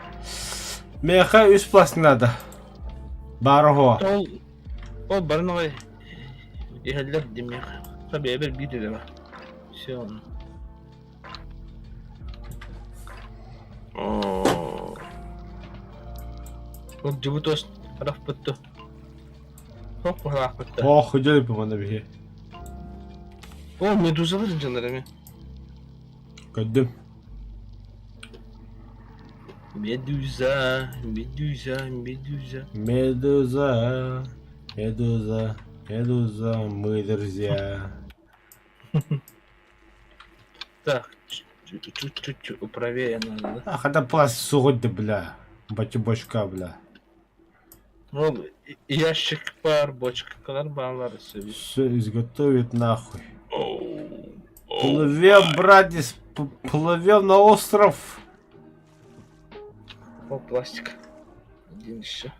Меха 3 пластик надо. Барго. Ол барын ой иһэллэр демек. Хабебер бидеге. Всё. Вот жибутос рафпытты. Хоп, рафпытты. Ох, идёт по манабихе. О, медузалар жандарами. Кадым. Медуза. Медуза, мы друзья. Так, чуть-чуть правее надо, да? Ах, это пластик сухой, бля. Бочка, бля. Ну, ящик пар, бочка, калар балар себе. Все изготовить нахуй. Плывем, братец, плывем на остров. О, пластик. Один еще.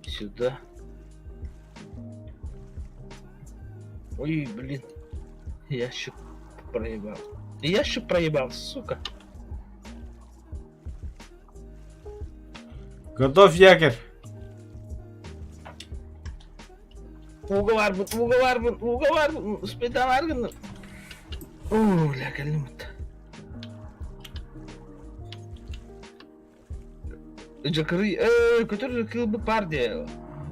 Сюда. Ой, блин. Ящик проебал, сука. Готов якорь. Уговар, спидан арган. О, бля, калимат. Жакры, который кил бы партия.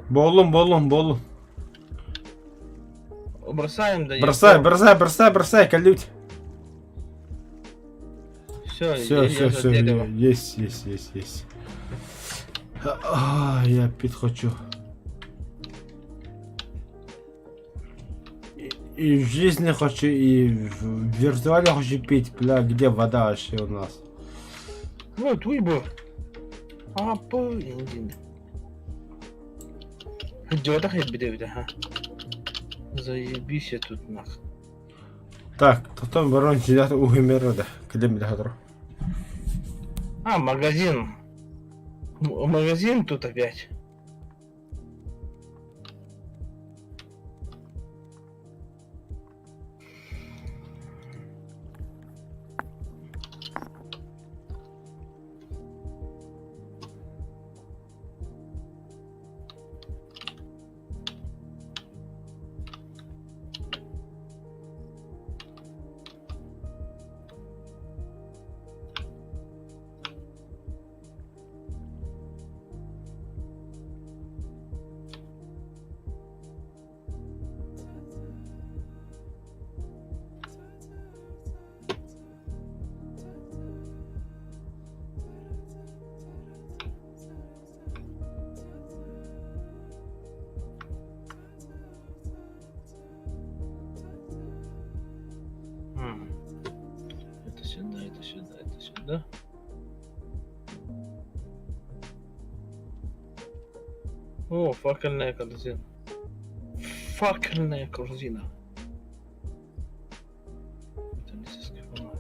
Болум. Бросаем, да. Бросай, колють. Все, Есть. Я пить хочу. И в жизни хочу, и в виртуале хочу пить, бля, где вода вообще у нас? Вот, уйбо. Блин. Идёт, ах, беда, ха. Заебись я тут нах. Так, потом барон сидят у Гемерода. Где мы доходим? Магазин. Магазин тут опять. Да? О, факельная корзина. Факельная корзина. Металлический формат.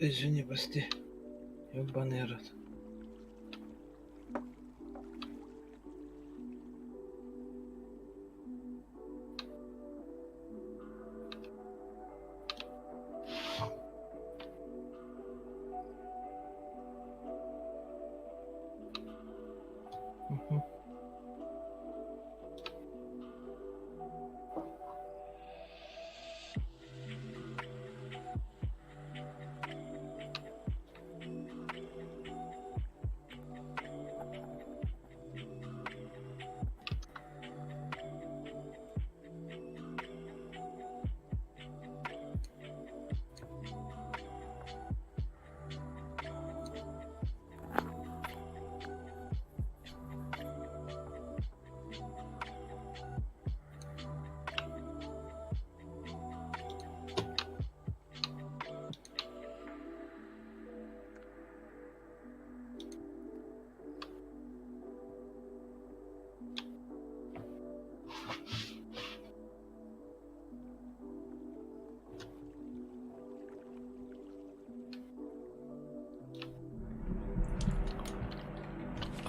Извини, прости. Ёбаный рот. Мгм.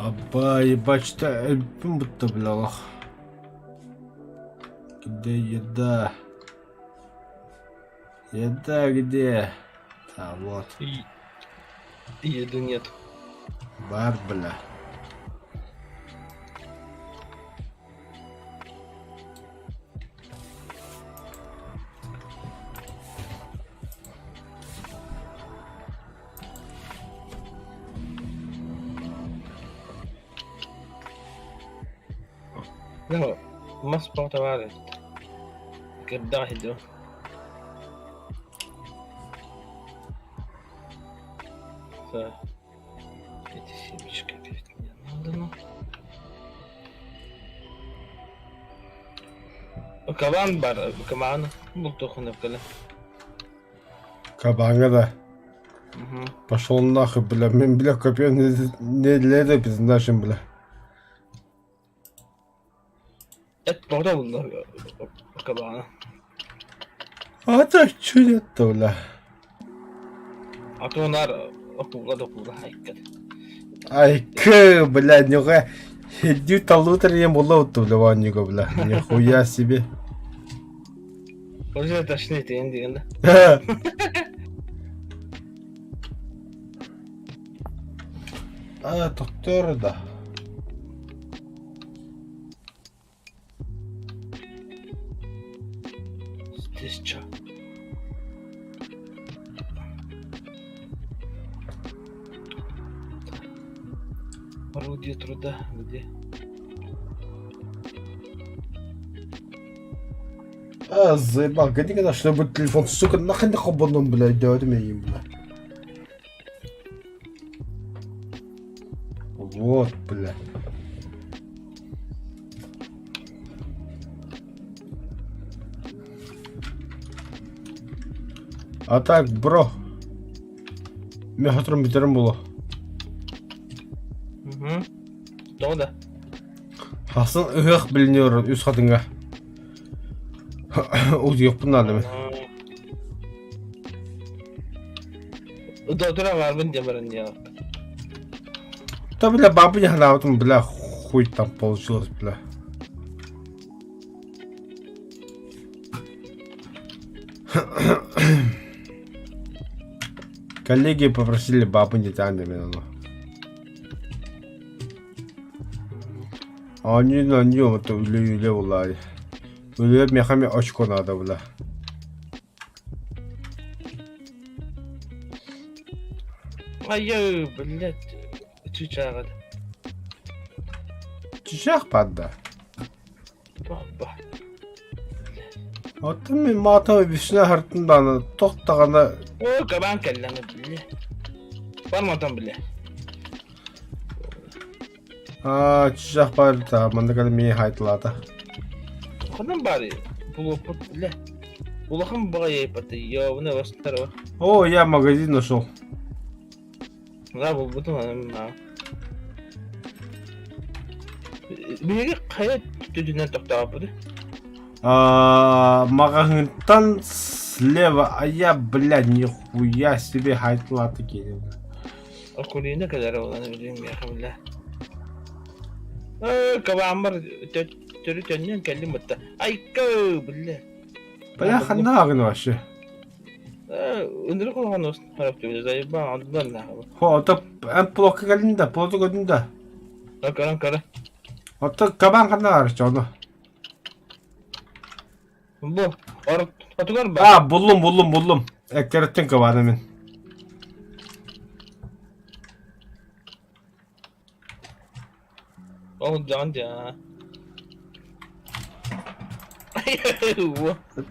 Аба, ебать, что альбом будто, бля. Где еда? Еда где? А, вот. И еды нет. Бар, бля. No, más portavale. Когда иду. Так. Эти семечки опять мне надо, ну. Кабан бар, кабан. Был тухнув кале. Кабанга, да. Угу. Пошел нахуй, бля. Мен, бля, копье не для этого без нашим, бля. Это правда был кабана. А так что нет-то, бля? А то нар окула хайкат. Ай, бля, нюга. Иди-то лутер ем улоуту, бля, ванниго, бля. Нихуя себе. Уже тошнит, я не диганда. А, доктор, да. Здесь чё? Орудие труда где? А, заебал, гони когда, чтобы телефон, сука, нахрен хобаном, бля, делать умеем, бля. Вот, бля. А так, бро. Мен хатырым битерим боло. Угу. Да. Хасын ыгак билинер үз хатынга. Уз ёкпун алым. Доктора var mı demеrin ya? Да, бля, бабу не ханаватым, бля, хуй там получилось, бля. Коллеги попросили бабу не тянуть меня, ну. Они на нее это уле улай. Өлі мехами очко надо, бля. Ай-ё, блядь. Чучагад. Чичах падда. Баба. Оттан мен матамы бишіне хартынданы тоқтағанда О, кабан келләңе, блядь. Барматан, блядь. чичах барда, мында кәді мені хайтылады. Қандан бары? Бұл опыт, блядь. Улахым баға ейпаты, ёбыны вастар. О, я магазин нашел. Да, бұл бұтын анам. Беге қая түдінен тоқтауы бұды? Магазинтан слева, а я, блядь, нихуя себе хайтылады келем. Акулина кәдәрі оланы білем, яқы, блядь. Кабан бар, түрі төннен кәлім бұтты. Айко, блядь. Бля, қанда ағын вообще. Өндірі қолған осын қарап төбеді, зайыбан алдыдан нағы. Хо, ота плокка кәлінде, плоты көдінде. Кара. Ота кабан қанда қарышы оны. Бұл, отығар ба? Buldum. Ekkerettin kıvanı min. О, да.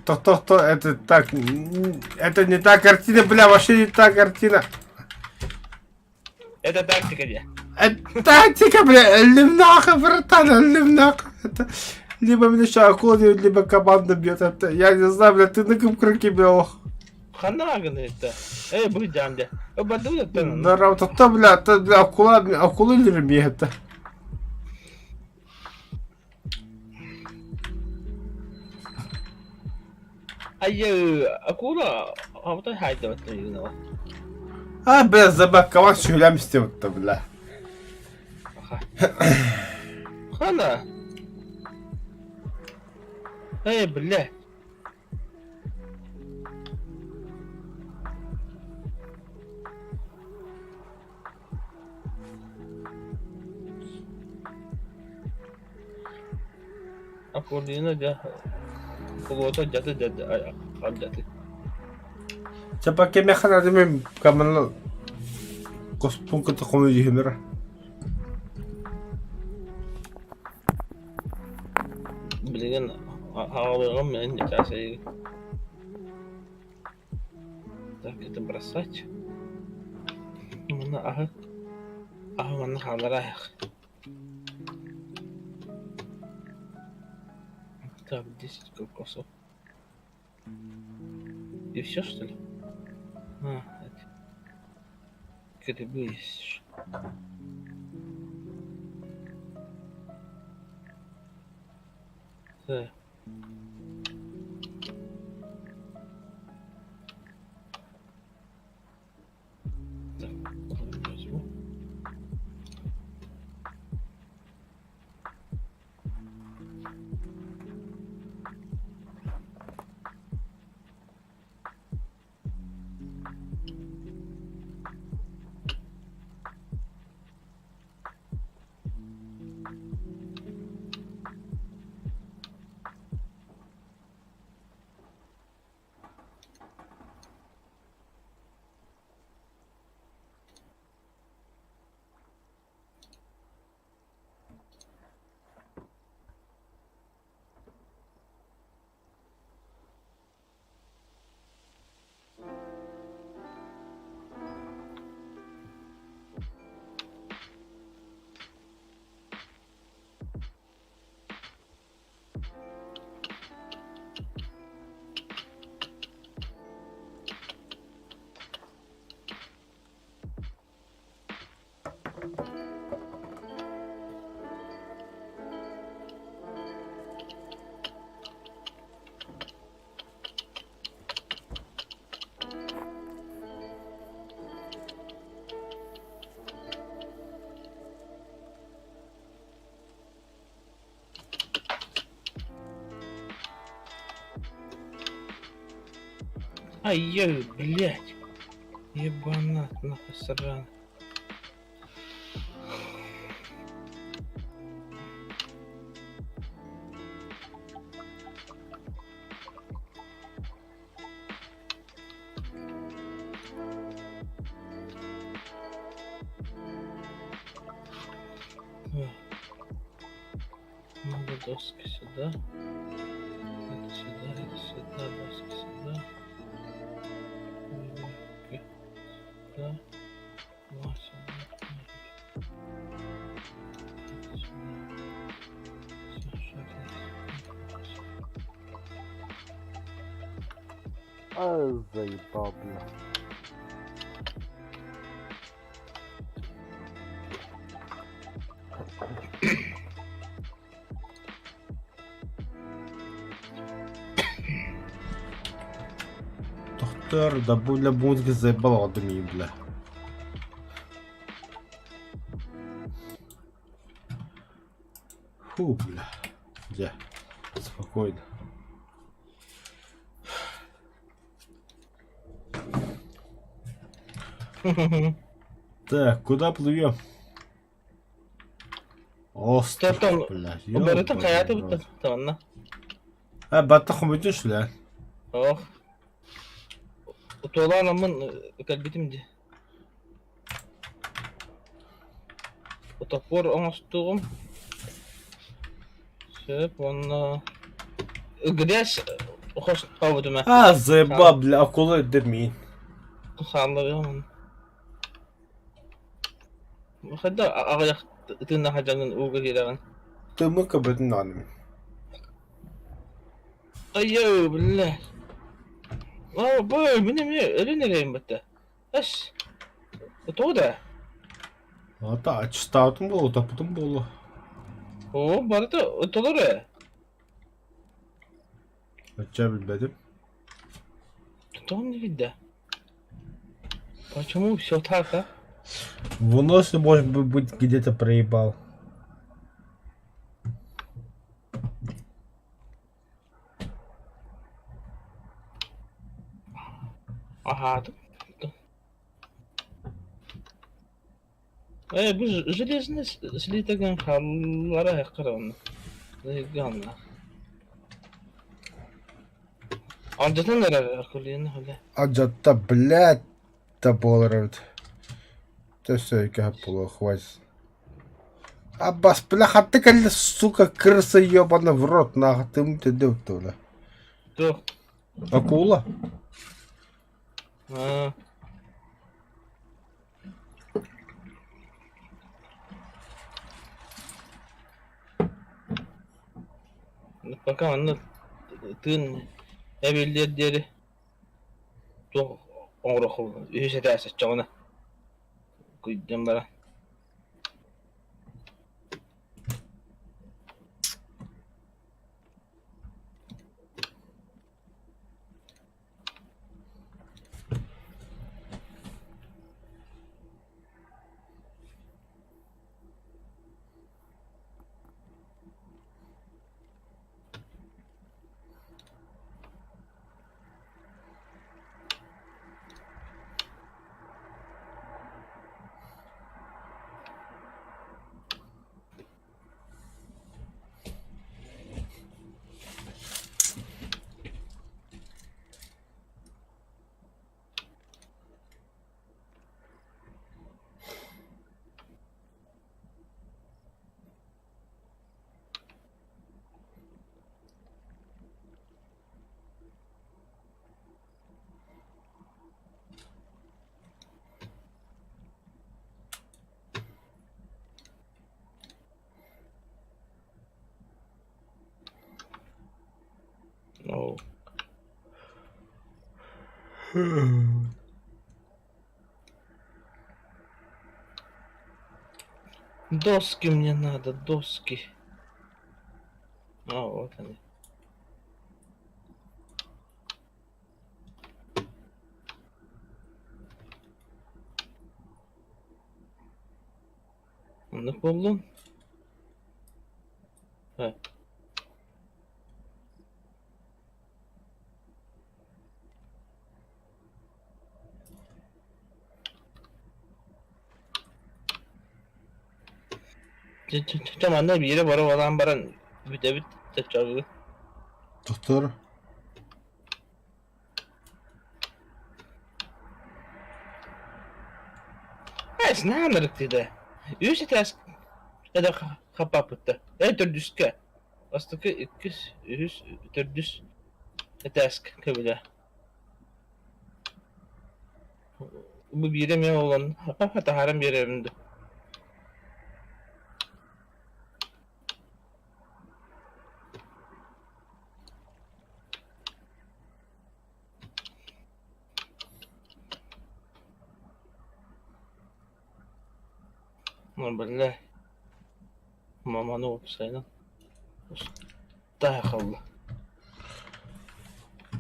То, это так. Это не та картина, бля, вообще не та картина. Это тактика, где? Это тактика, бля, ливнаха, братан, ливнаха. Это либо меня сейчас акулы, либо команда бьет. Это, я не знаю, бля, ты на круге бил. Ханаган это. Бұл жанды. Баду да тан. Да, то, бля, акулы лирми это. Айё, акула, авто хайда вот его. Бля, забак, кого söylemişti вот, бля. Хана. Бля. Акулина да. Кулота жаты. Жаты. Чапа кеме хана демем каманла. Коспунката кону жихимера. Блин, ağlayalım ya ne çarşıyı. Так, это бросать. Мына мына халарах. Так, 10 кокосов. И все, что ли? Это. Грибы есть. Так. Возьму. Ай-яй, блядь. Ебанат, нахуй сран. Надо доски сюда. Это сюда, доски сюда. Руки сюда. Вася, это сюда. Всё, шаг. Заебал, бля. Доктор, да бля, музыка заебала адами, бля. Фу, бля. Где? Спокойно. Так, куда плывем? Остров, Потом бля. Барытын каяты ёбаный бутты. рот. Tamam. А, баттахым өтін что ли? Oh. Utoğlu anamın kalbitimdi. Utapor oңостуğum. Söp, onu... Gdes hoş kavudum. А, заебал, бля, акула дермин. Sağlıyorum. Hadda ağayak tığına hacanın uğu giren. Ты мы как бы нами. Ayyo billah. Aa bu benim ya ölü nereyim batta. As. O da. А, да, чистаутым болу, тапытым болу. O barda otoları. Ача билбедим. Tutun ne gidde. Почему все так, а? В носе, может быть, где-то проебал. Ага. Bu железный слитаган халлара хакыран. Зайганна. Анжатан нерер акулины хуле. Аджатта, блядь, таболарывает. Да все, и как было, хватит. Аббас, бляха, ты, конечно, сука, крыса ебана в рот, нахуй, ты мне делал-то, бля. Кто? Акула? А. Пока он тын эбилдери то оңроху үйсе тәсә чагына күйден бара. Ну. Доски мне надо, доски. А, вот они. Ne buldun? Ha. Tamam bir yere bara olan baran bir de bir tekrar. Доктор? Ha, snammar det. Just det. Это хапапыта. Это дюска. Астыкы иккис үс төрдүс. Этаск кебиле. Bu bireme olan taharam yerimdi. بالله ماما نوب سينا داخل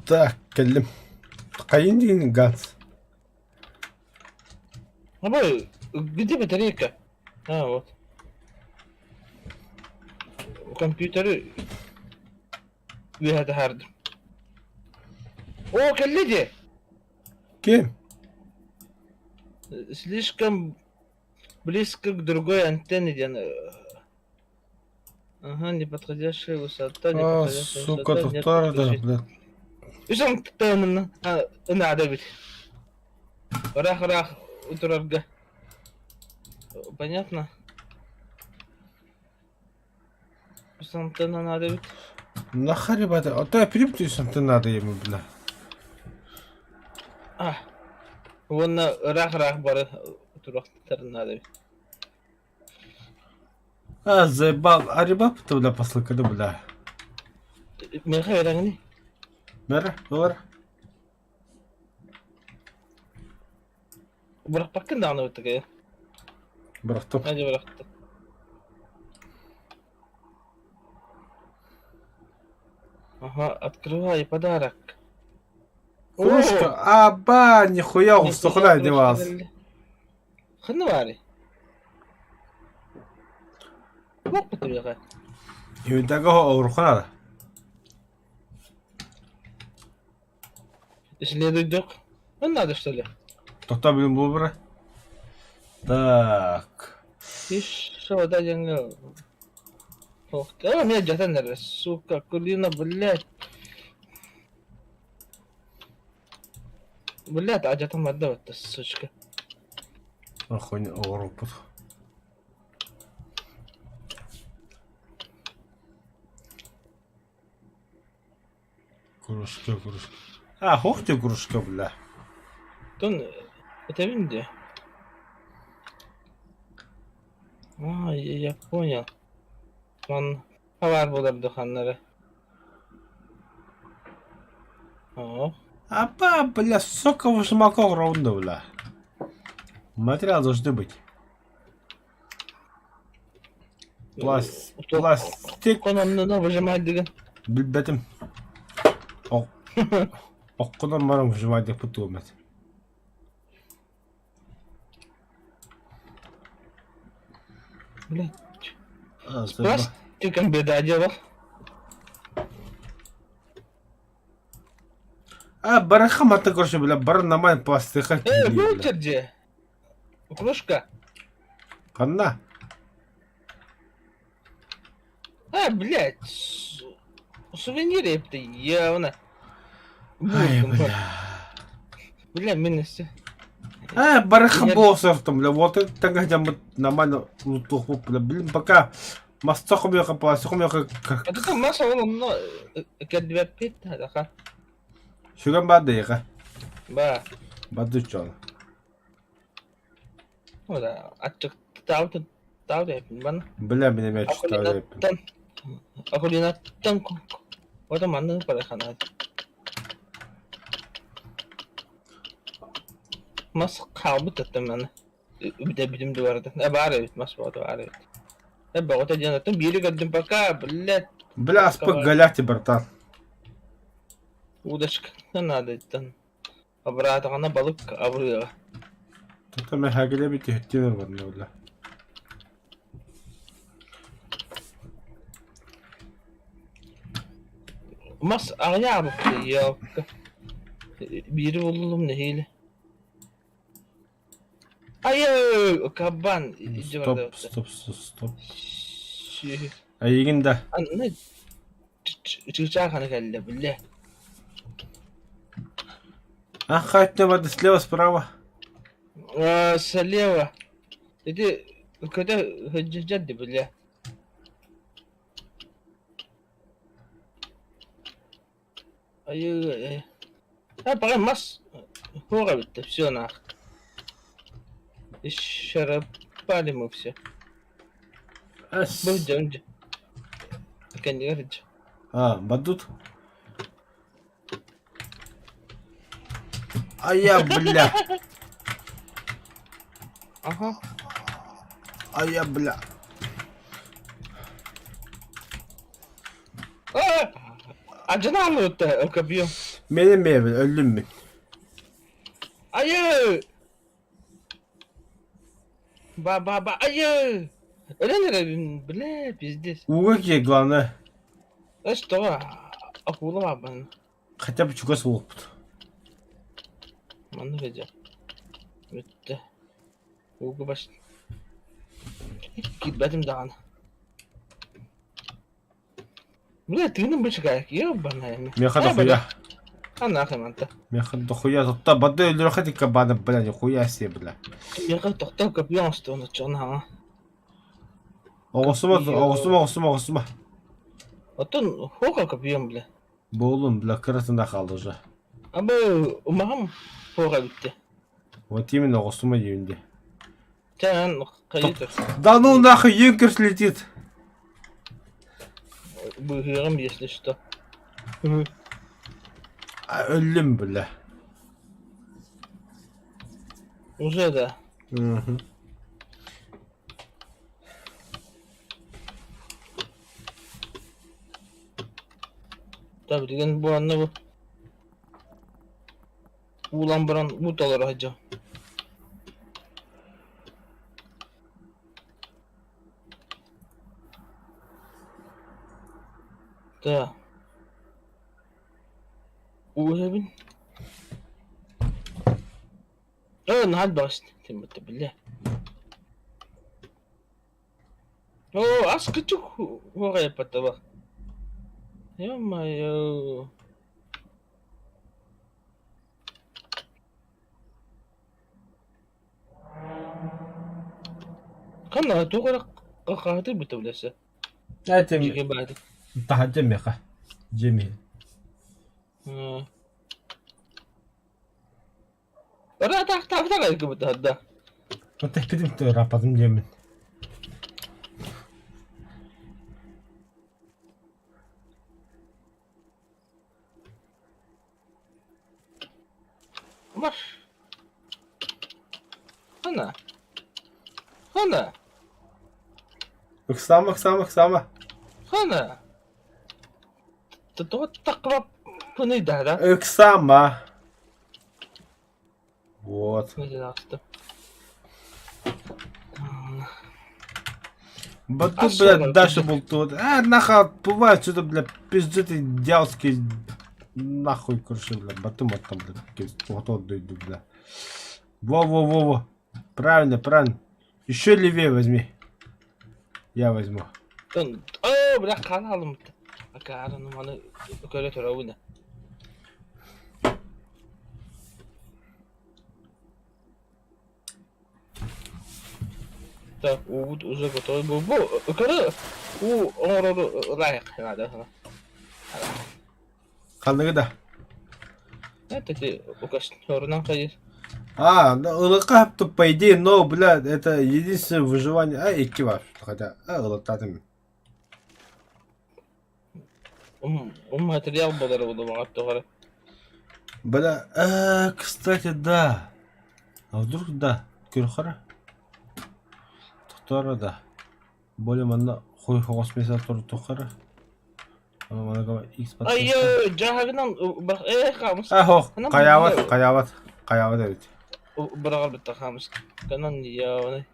Так, келдим. Кайын деген ганс. Абай, где батарейка? А, вот. Компьютеры بهذا هارد. О, коллеги! Кем? Слишком близко к другой антенне, Ага, неподходящая высота, А, неподходящая сука, высота, нет туттар да, подключения. блядь. Ишан тәнін надо бит. Рах утырарга. Понятно? Ишан тәнін надо бит. Нахари бата. Ата перептейсің ты надо ему, бля. А, вон рах бары утырактарын надо бит. А, заебал. Арибап ты, бля, послыкады, бля. Мен хайраңни. Мәрі, олар. Бірақ пакын дағны өттік, е? Бұрақтым. Әде бырақты. Ага, открывай подарок. Кружка. Аба, нихуя, устухна одевался. Хыны бары. Бақ бұтыр еға. Үйіндегі ауруханада. Исследуйдық. Ну, надо, что ли? Тоқта білім бұл бірі. Так. Еще да, jangan. Ох, да, меня жата нервы, сука, кулина, блядь. Блядь, а жата мадда вот, сучка. Охуйня, аурук бұд. Кружка. А, хух ты кружка, бля. Тон, это винди. А, я понял. Он хавар боларdı ханнары. О, Аба, бля, сука, выжималка раунда, бля. Материал должны быть. Пластик. konumunu выжимать деген. Bilbedim. Okkudan bana выжимать деп путу өмет. Блядь. Пластиком беда делал. А, бараха мата короче, бля, бар намай пластика. Волтер где? Кружка. Канна. А, блядь. Сувениры это явно. Ай, бля. Бля, минус. А, бараха болсов там, бля, вот это тогда где мы нормально лутуху, бля, блин, пока мастахом я пластиком я А ты там масса он, но кадвер пит, да, Шуган бады яка. ба. Бады чон. Вот да, ачык тау да, бана. Бля, меня мяч ставит. Акулинаттан. Вот там анны парахана. Mas kalbı ben. Bir de bilim duvarda. Ne bari mas var bari. Ne bak o cennetten biri gördüm baka billet. Бля, спок галяхти, братан. Удочка надо itten. Обратно balık avlıyor. Тут мы хагеле бити хеттинер бар, не бля. Mas ağya bu yok. Biri buldum ne hile. Ayo kaban. Стоп. А егинде. Anne. Çıkacak hani geldi bile. А, хать не воды слева, справа. Слева. Иди Kötü hıcıcadı bile. Ayı. Ha bana mas. Hora bitti. Все нах. Исчерпали мы все. Будь önce. Kendi yarıcı. А, бадут. А я, бля. Aha. А я, бля. Aa! Acını anlattı o kapıyı. Benim evim öldüm mü? Ayı! Ayı! Ölenlere bile pizdiz. Угоки, главное. Что? Akulu var bana. Хотя бы чего опыт. Manı vereceğim. Bitti. Uğur baş. Gitmedim daha. Бля, ты не будешь как ебаная. Меха дохуя. Она хаманта. Меха дохуя. Тут бады өлдірі қати кабаны, бля, нихуя себе, бля. Я как тоқтау капион что на чёрна. Оғысыма. А то хока капион, бля. Болым, бля, кірісінде қалды уже. Абы умам хока битти. Вот именно оғысыма деймінде. Тян кайытыр. Да ну нахуй, Юнкерс летит. Быгырым, если что. Өлім, бля. Уже да. Мгм. Tabi деген bu anne bu. Ulan buran bu dolar hacı. Da. Uğur'un. Hadi başla. Timothy bile. Az küçük oraya patla bak. Ё-моё. Kana тугара какая-то битвлесе. Этим Жигебади. тахаджа меха. Джеми. Ора так как будто да. Вот так пидим то рападым джемин. Маш. Хана. Иксама. Хана. Ты то таква пыны да? Иксама. Вот. Не знаю, что. Бату, А бля, что, дальше ты- был тут. Нахуй, бывает что-то, бля, пиздец, идиотский. Нахуй, короче, бля, бату там, бля, вот дойду, бля. Во. Правильно. Еще левее возьми. Я возьму. Бля, kanalım. Akarını bana öyle töre Так, уже готовый был. Лайк надо. Қалдығы да. Это ты укашнёрнан кайыр. Да, ылыққа то по идее, но, бля, это единственное выживание. Икки var. Хотя, ылықтадым. Материал было удобно тогда. Бля, кстати, да. А вдруг да? Кюрхара? Тухтара, да. Более манна хуй хосмеса туру тухара. Ана манага X патка. Айё, жагынан бак камыс. Хох, Ана каяват evet. Бирагал битте камыс. Канан я.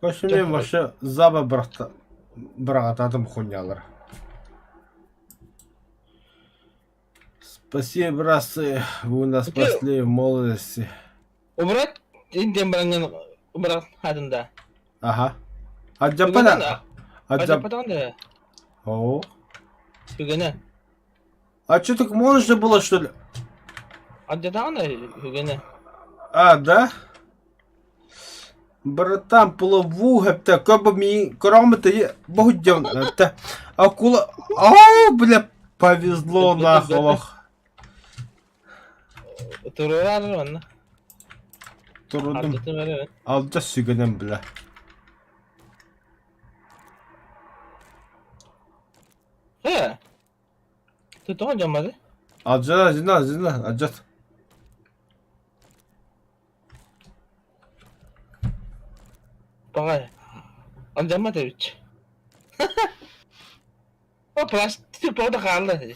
Көшімен вообще заба брағатадым хуйнялар. Спасибо, братцы, вы нас спасли в молодости. Убрат, индем баранган убрат хадында. Ага. Аджапада. Аджападан да. О. Хүгене. А что, так можно было, что ли? Аджадан да хүгене. Да? Братан, плыву, это как бы ми кроме-то будем, это акула. Ау, бля, повезло нахуй. Tururlar onu. Turudum. Aldatı ver. Alacağız sügünen bile. He. Tutun hocam hadi. Alacağız, alacağız. Bakay. Amcam hadi üç. O plastik orada kaldı.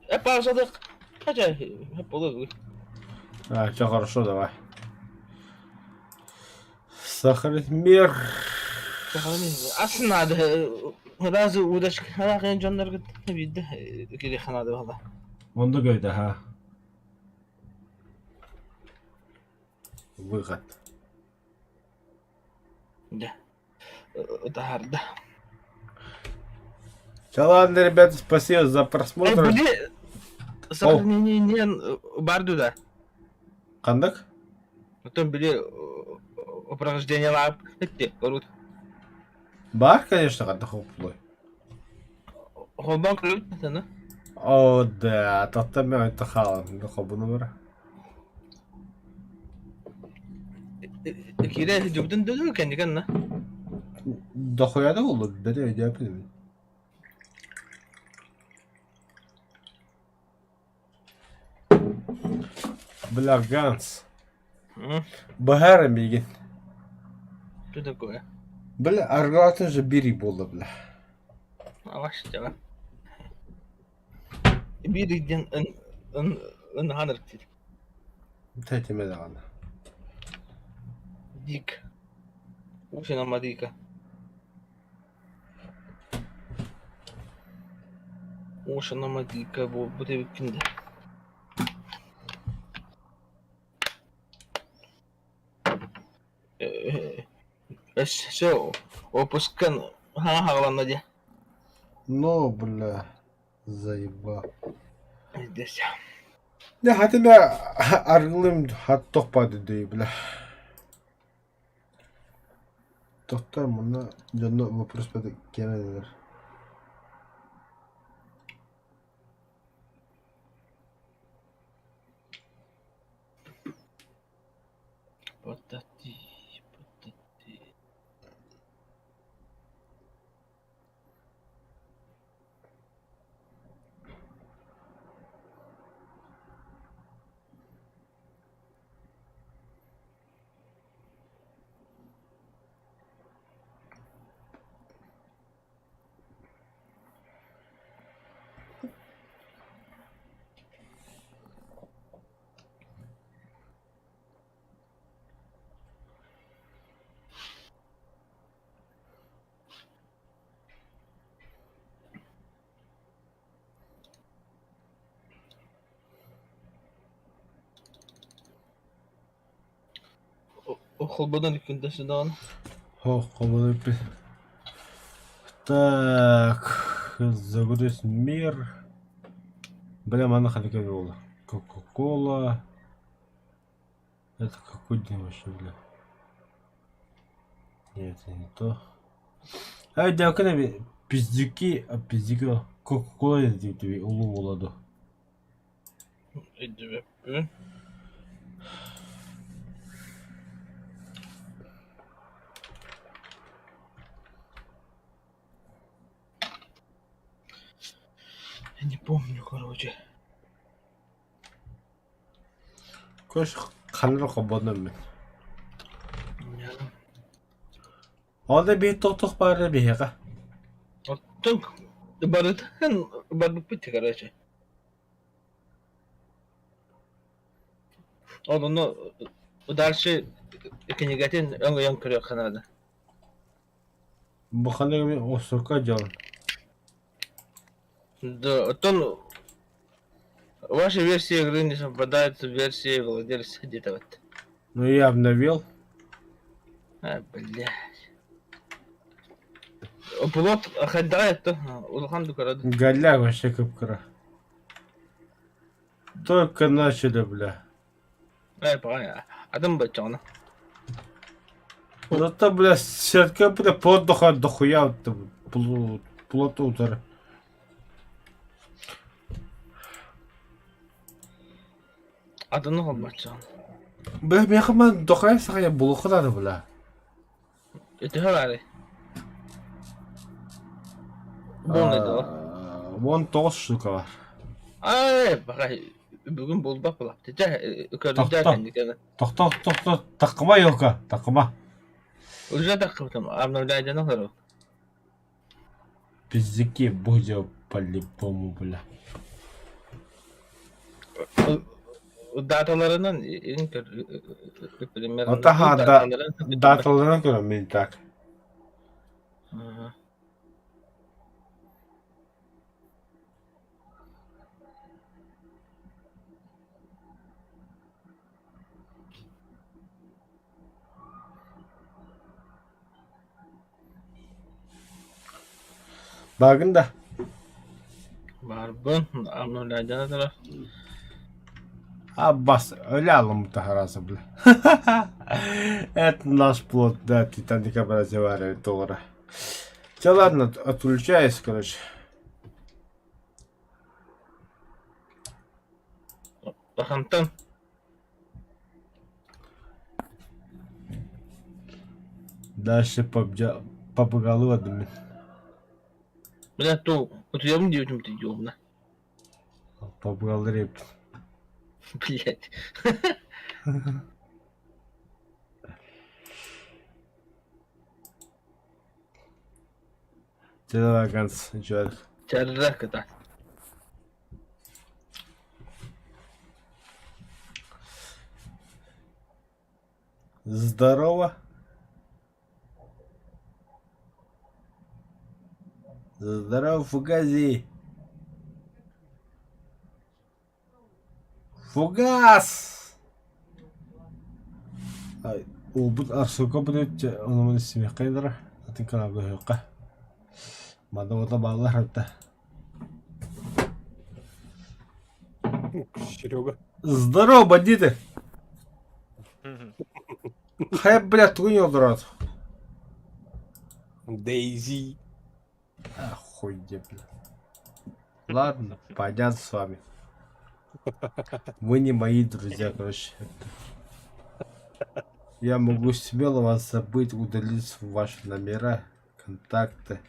Hep başladık. Kaça hep olur. А, все хорошо, давай. Сохранить мир. Aslında adı razı uğraş harakın canlar gitti bir de geri kanadı valla. Он да, ha. Выход. De. Daharda. Все, ладно, ребята, спасибо за просмотр. Были сохранение барду да. Кандак? Потом были упражнения лап. Эти рут. Бар, конечно, кандак хоплой. Холбан клюк на. О, да, тоттами это халам, да хобу номер. Kira hücumdan dönüyor kendi kendine. Дохуя да olur, beni öyle yapıyor. Бля, Ганс. Багара мигин. Что такое? Бля, аргатın же biri болды, бля. Yavaş yavaş. Bir giden en hanır til. Тәтеме de ғана. Dik. Ушина мадика. Ушина мадика bu da bitkindi. Все, опускан. Ха, ладно, где? Ну, бля, заебал. Здесь. Ne hadi be argılım hat tohpadı diye bile. Doktor buna canlı вопросpada gelmediler. Patati. Холбодан ikinde сюда. Ох, колонипи. Так, загрузить мир. Бля, мана халикавиола. Кока-кола. Это какой день вообще, бля? Нет, это не то. Ай, да, когда пиздюки, а пиздюки. Кока-кола это улу молоду. Иди веппи. Я не помню, короче. Кош ханры хободон. Алда bir тох бары бега. Оттың барып бітті, короче. Onu дальше книгатин ön көрөк канады. Bu ханры мен осурка жан. Да, оттон ваша версия игры не совпадает с версией владельца где-то вот. Ну я обновил. А, блядь. Плот охадает, то Улхан Дукарад. Галя вообще кыпкыра. Только начали, бля. Понял. Адам бачона. Зато, бля, сетка, бля, поддуха дохуя плоту утары. Адан хол бачон. Бля, мен хаман дохая сахая булухадады, бля. Это харари. Болны да. Вон 9 штука бар. Бакай. Бүгүн болбак булап. Жа көрдү Тоқта. кенди. Тоқта, тақыма елка, тақыма. Уже так там обновляйден хор. Пиздяки будем по-любому, бля. Даталарынан примерно. Отаха, даталарына көрі мен так. Bagında. Barбын обновляйден тарaf. Abbas öyle alın bu taharası bile. Это наш плод, да, Титаника разговаривает тоже. Да ладно, отключаюсь, короче. Бахантан. Дальше побогалу админ. Бля, то утуям девочим ты ёбна. Побогалу реп. Блять. Давай, Ганс, чё? Чаррак это. Здорово. Здорово, Фугази. Фугас! Ай, وبد أرسلكم بدأت أنا من اسمي قيدرة أتنك أنا أبغى يقع ما دام طبعا الله ربته Серега. Здорово, бандиты! Хай, блядь, твою дрот. Дейзи. Охуеть, блядь. Ладно, понятно с вами. Вы не мои друзья, короче. Я могу смело вас забыть, удалить ваши номера, контакты.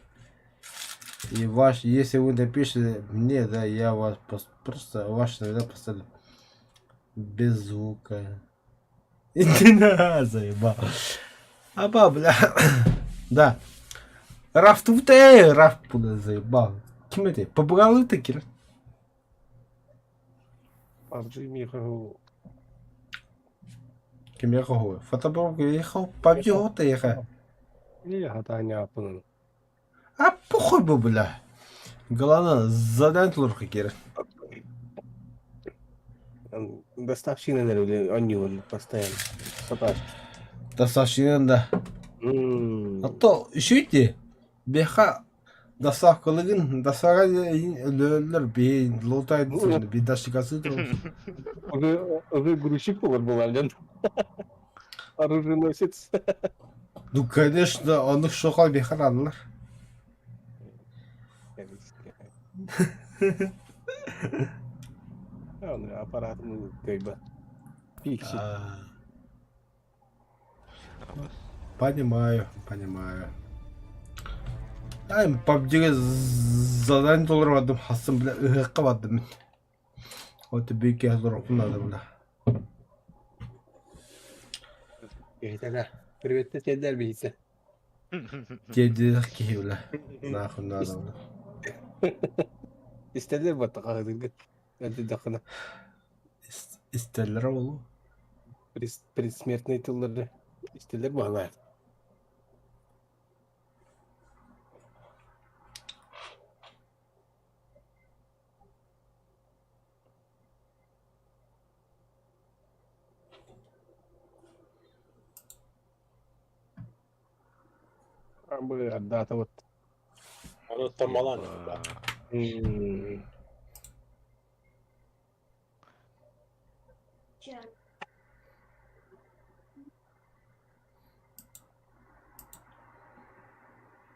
И если вы напишете мне, да, я вас просто ваши номера поставлю без звука. Иди на, заебал. Аба, бля. Да. Раф тут, Раф, бля, заебал. Кем это? Побрал ты, Кир? PUBG Михаил. Кем я хоху? Фотоблог ехал, PUBG хота ехал. Я хатаня апын. А похуй бы, бля. Главное, задание только, Кир. Доставщина или они он постоянно. Саташ. Достаточно, да. А то, üşüydü. Beha dasakılığın ölür bir lotaydı bir daşikası durmuş. Вы грузчик повар был, Альден. Оруженосец. Ну, конечно, onu şokal bir alırlar. Он аппаратный как бы. Пикси. Понимаю, понимаю. Ай, PUBG'ye задание doldurmadım. Hasım bile ıhıkka vardım. O da büyük yazılar okunadı bile. Привет, тедер бейсе. Gecelik ki bile. Nakın adamı. İstediler battı kalktık. Hadi dakına. İsterler oğlum. Предсмертные тылları. İstediler bağlar. Бы отдата вот. Оно там маланин, да.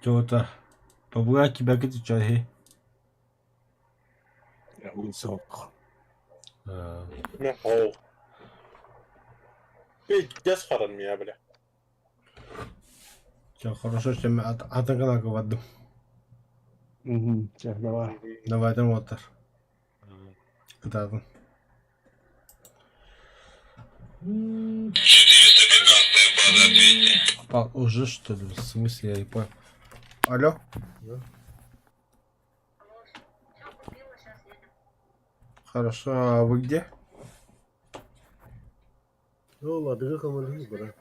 Чего-то. Побуя тебя где чай. Высоко. О. Пиздец харан меня, бля. Все хорошо, что мы атакана коваду. Сейчас, давай. Давай там вот. Куда там? 415 база, ответьте. Уже что ли? В смысле, я не понял. Алло? Хорошо, а вы где? Ну, ладно, говори, брат.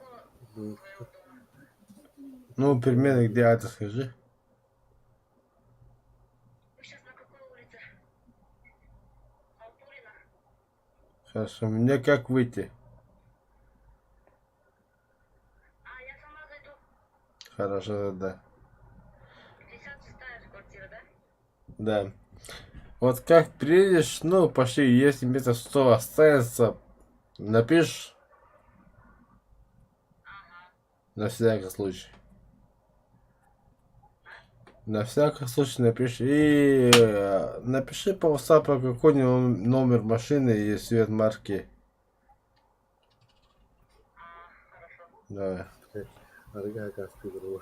Ну, примерно где это скажи. Хорошо, мне как выйти? Хорошо, да. 56-я квартира, да? Да. Вот как приедешь, ну, пошли, если метров 100 останется, напишешь. На всякий случай. На всякий случай напиши. И напиши по WhatsApp какой номер машины и цвет марки. Давай. Harga kasih bro.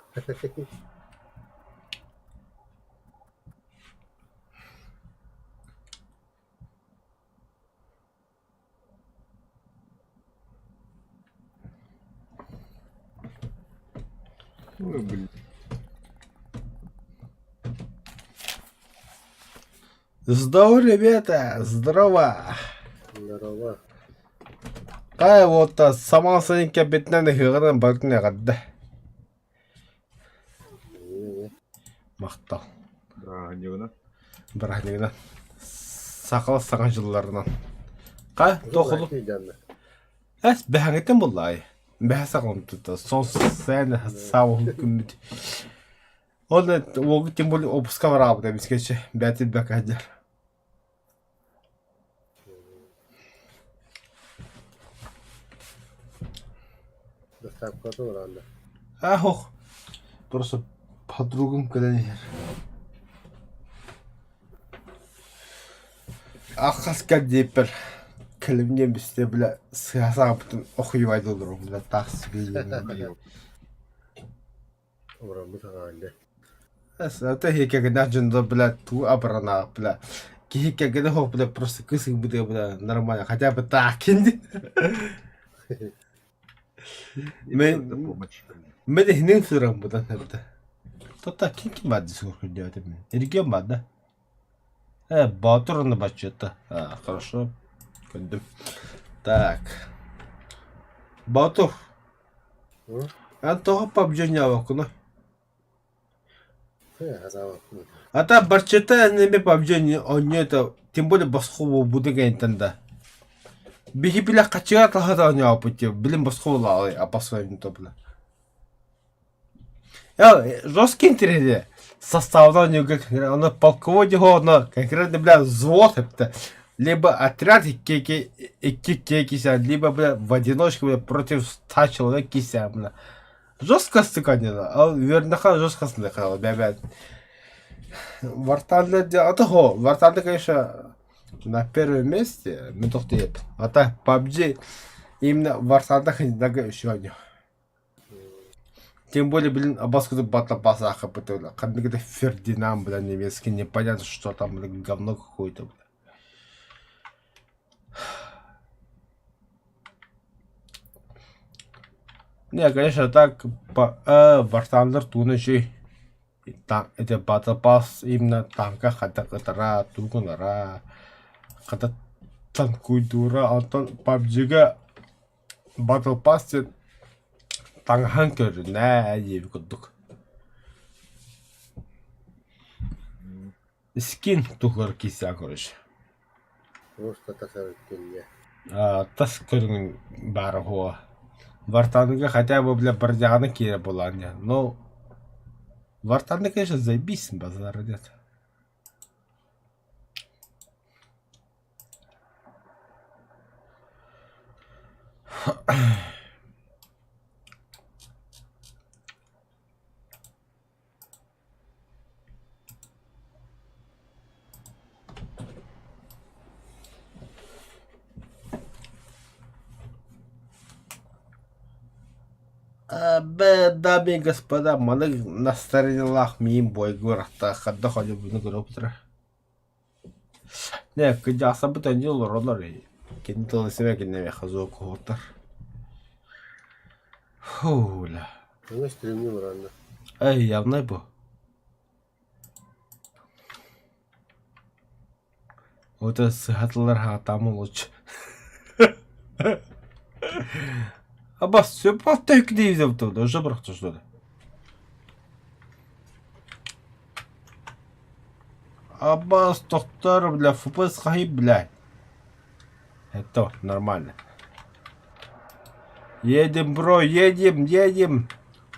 Ой, блин. Здорово, ребята! Здорово! Здорово. Кай вот саман сайын капитан хыгырын бартын ягадда. Мактал. Бірақ негінен. Сақалы саған жылларынан. Қай, тоқылы. Әс, бәңеттен болды ай. Бәң сақылым тұтты. Сон сәні сауы күммеді. Оны оғы тем более опуска бар абыда бізкетші. Бәтіл бәк әдер. Доставка тоже рано. Ох. Просто подругам когда-нибудь. Аққасқа депір кілімнен бізде білі сыясаға бұтын оқиып айтылдырым білі тақсы бейін. Орамыз ағанды. Это хекегена жынды білі ту абырана білі. Хекегені хоқ білі просто кысың бұды білі нормально. Хотя бы так кенді. Мен хинен сұрам бұдан әбді. Тота кем бады сұрқын деп мен. Ерген бады. Батур на бачета. Хорошо. Так. Батур. А то побжения вакуна. А та бачета не побжения, он не это, тем более басхову будет гентанда. Бихи била кача тахата не опыте, блин басховла, а посвоим топла. Жесткий интерес. Составно он полководец но конкретно бля взвод это либо отряд кися, либо бля в одиночку бля, против 100 человек кися бля. Жестко стыканина, а вернаха жестко стыканина, бля. Вартанды атахо, вартанды конечно на первом месте, мы только это. А так PUBG именно вартанды хоть еще не. Тем более, блин, Абаскуда батла пасаха пытала. Когда Фердинанд, бля, немецкий, непонятно, что там, бля, говно какое-то, бля. Не, конечно, так, Вартандер Тунычи, эти батл пас, именно танка, хотя катара, тулкунара, хотя танкуйдура, антон PUBG-га батл пас, Таңхан көріне әйебі күдік. Скин тұғыр кейсе көріш. Просто тасар келге. Тас көрінің бәрі хуа. Вартаныға хотя бы, бля, бір жағаны кере болан. Но Вартаны, конечно, заебейсің базары дед. Дамы и господа, мы на стороне лахмим бой гората хадда ходю буну гропутра. Не, когда сабыта не лоронори. Кентал себе кенне хазу кохотар. Хула. Она стремнил рано. Эй, явно бо. Вот это схатлар хатамы луч. Абас, все потек не взял туда, уже брахту что ли? Аббас, доктор, бля, ФПС хай, блядь. Это нормально. Едем, бро, едем.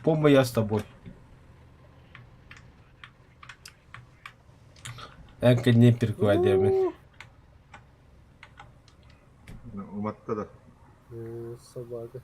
Помню я с тобой. Энка не перекладем. Уматтада. Собака.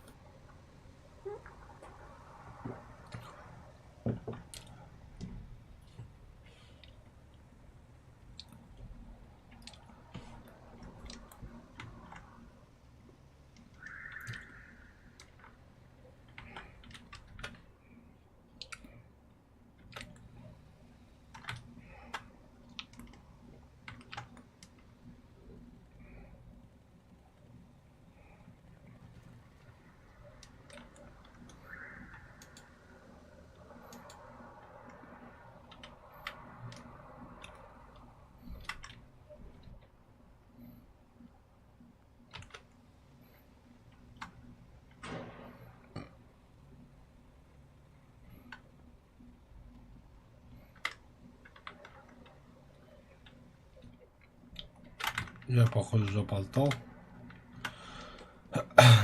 Я, похоже, заболтал.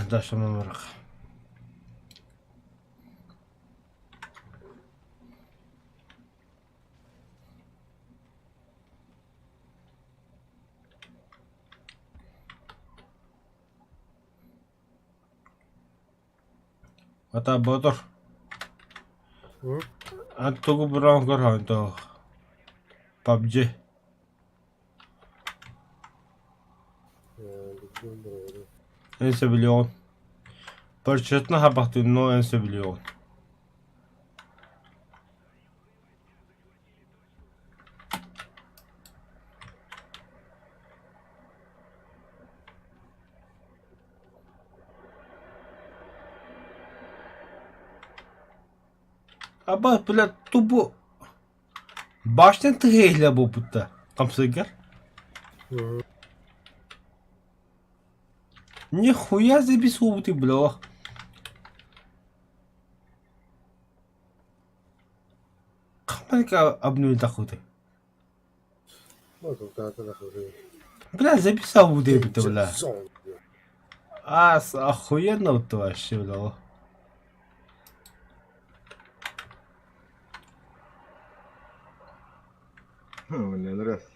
Дальше номер. Это Батор. А то брал горан то. PUBG. Ense biliyorsun. Parçasına ha baktın no ense biliyorsun. Aba блядь, тупо. Baştan tıkayla bu putta. Kamsıgar. Нихуя записывал ты, бля. Камалька обнули такой-то. Вот тут это нахожу. Бля, записал ты, бля. Зон. Охуенно вот вообще, бля. Мне нравится.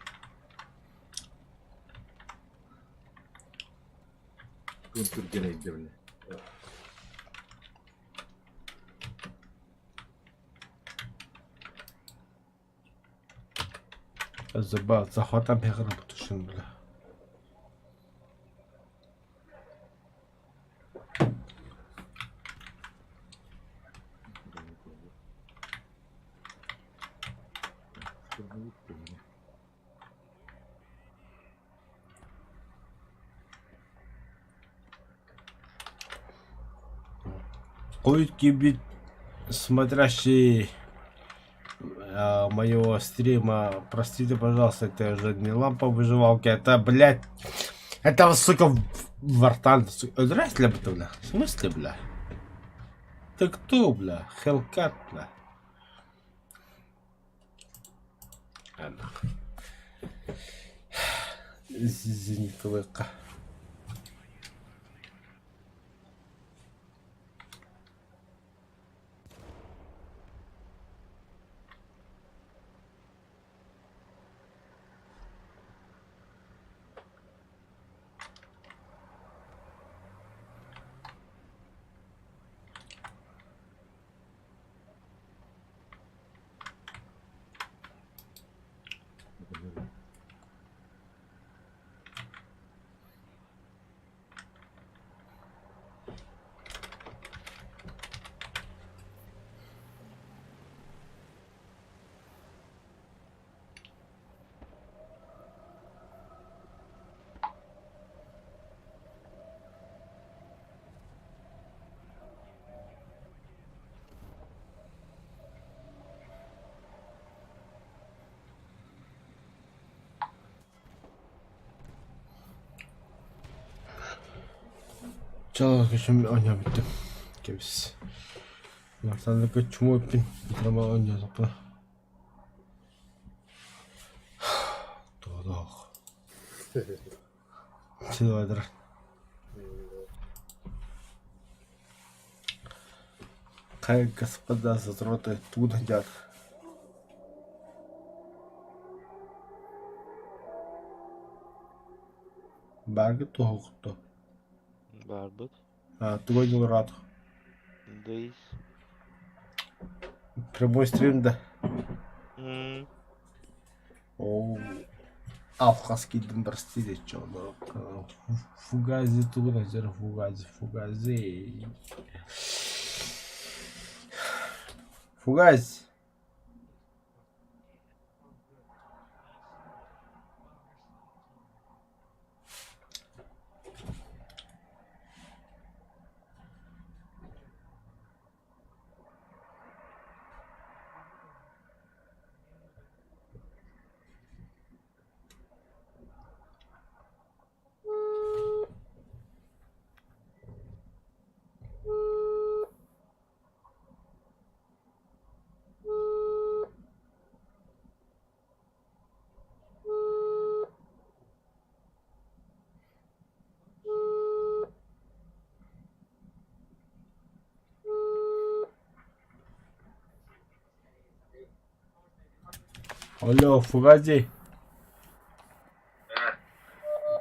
Türkiye'ye gidebilir. الزباط захватом бегал потушин, бля. Хуй кибит, смотрящий моего стрима, простите, пожалуйста, это уже не лампа выживалки, это, блядь, это, сука, вартан, здрасте, бля, в смысле, бля? Ты кто, бля? Хелкат, бля? Зенитовыка. Çalar şimdi oynayabilirim. Kimsiz. Sen de kaç çumu öpün. Bir tane oynayalım bunu. Doğru. Şimdi vardır. Как господа затроты тут едят. Барги тухто. Барбут. Туго не рад. Дейс. Прямой стрим, да. О, Алхаский дембрстили, чё, фугази туго едят, фугази. Фугази. Алло, Фугази.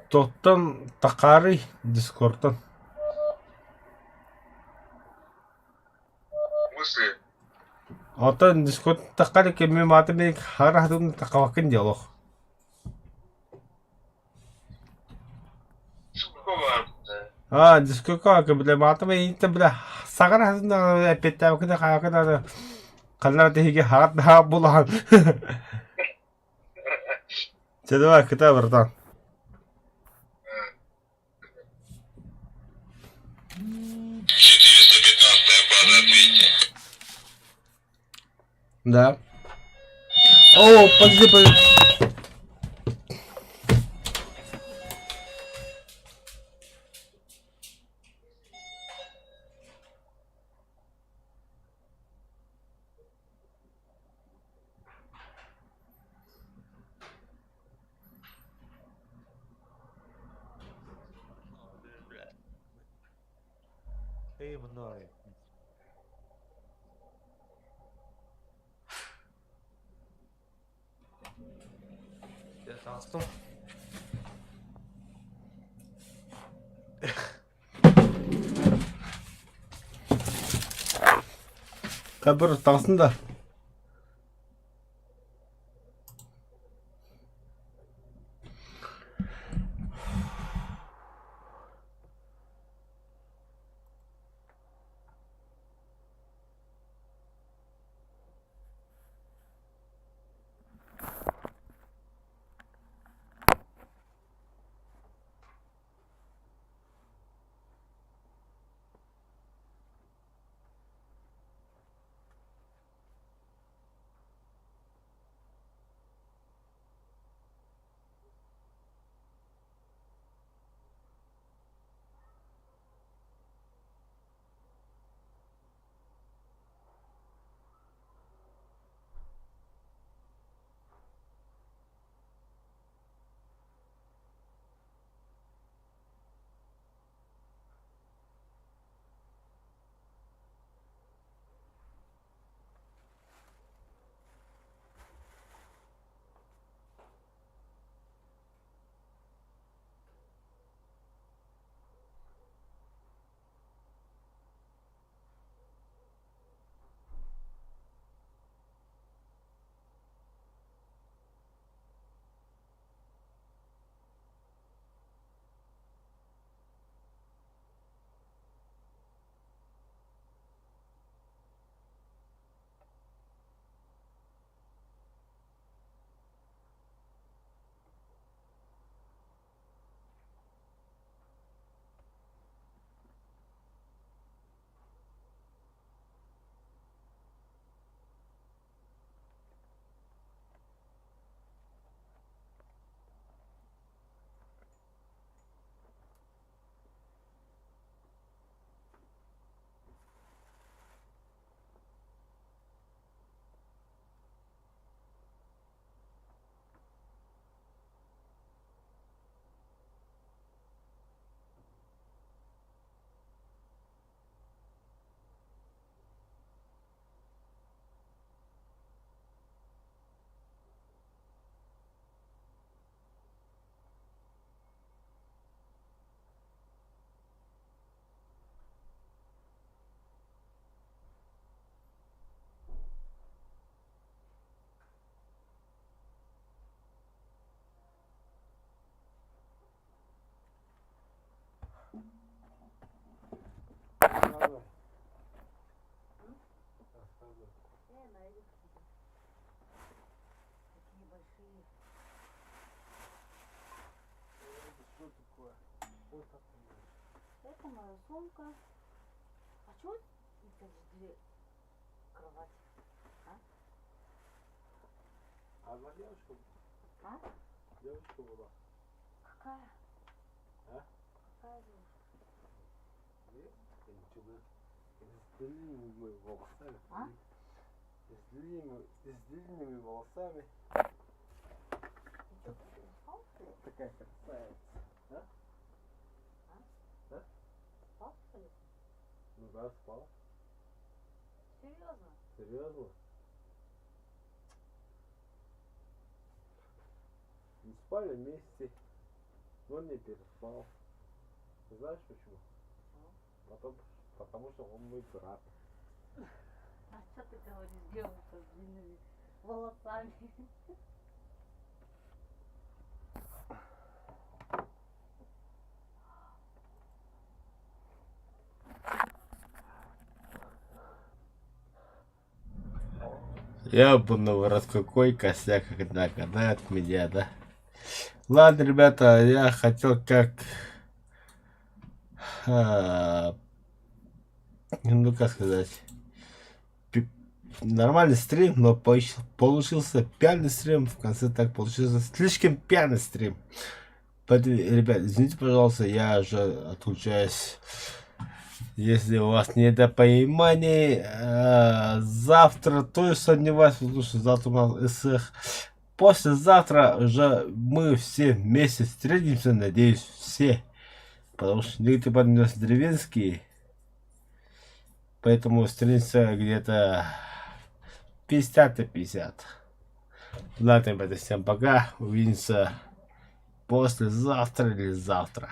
Тоттан тақарый Дискордтан. Мысли? Отан Дискорд тақарый кеме матымен харахтун тақавакын диалог. Какого? Дискордка кеме матымен инте бля сагарахтун эпеттавакын хакын қаллар теге хагат булан. Чедва кыта братан. 415-я база, ответьте. Да. О, подожди. Kabır taksın da. Это моя сумка. А чё это же две кровати? А одна девушка? А? Девушка была. Какая? А? Какая девушка? Нет? Ничего. С длинными волосами. А? С длинными волосами. Ты чё, спал, что ли? Такая красавица. Спал, что ли? Ну да, спал. Серьезно? Серьезно? Не спали вместе, но не переспал. Знаешь почему? Потому что он мой брат. А что ты говоришь, девушка с длинными волосами? Ебаный в рот, какой косяк, когда гадают меня, да? Ладно, ребята, я хотел как... ну, как сказать... нормальный стрим, но получился пьяный стрим. В конце так получился слишком пьяный стрим. Поэтому, ребят, извините, пожалуйста, я уже отключаюсь. Если у вас недопонимание, завтра тоже сомневаюсь, потому что завтра у нас СХ. Послезавтра уже мы все вместе встретимся, надеюсь, все. Потому что некоторые у нас деревенские. Поэтому встретимся где-то 50 на 50. Ладно, ребята, всем пока. Увидимся послезавтра или завтра.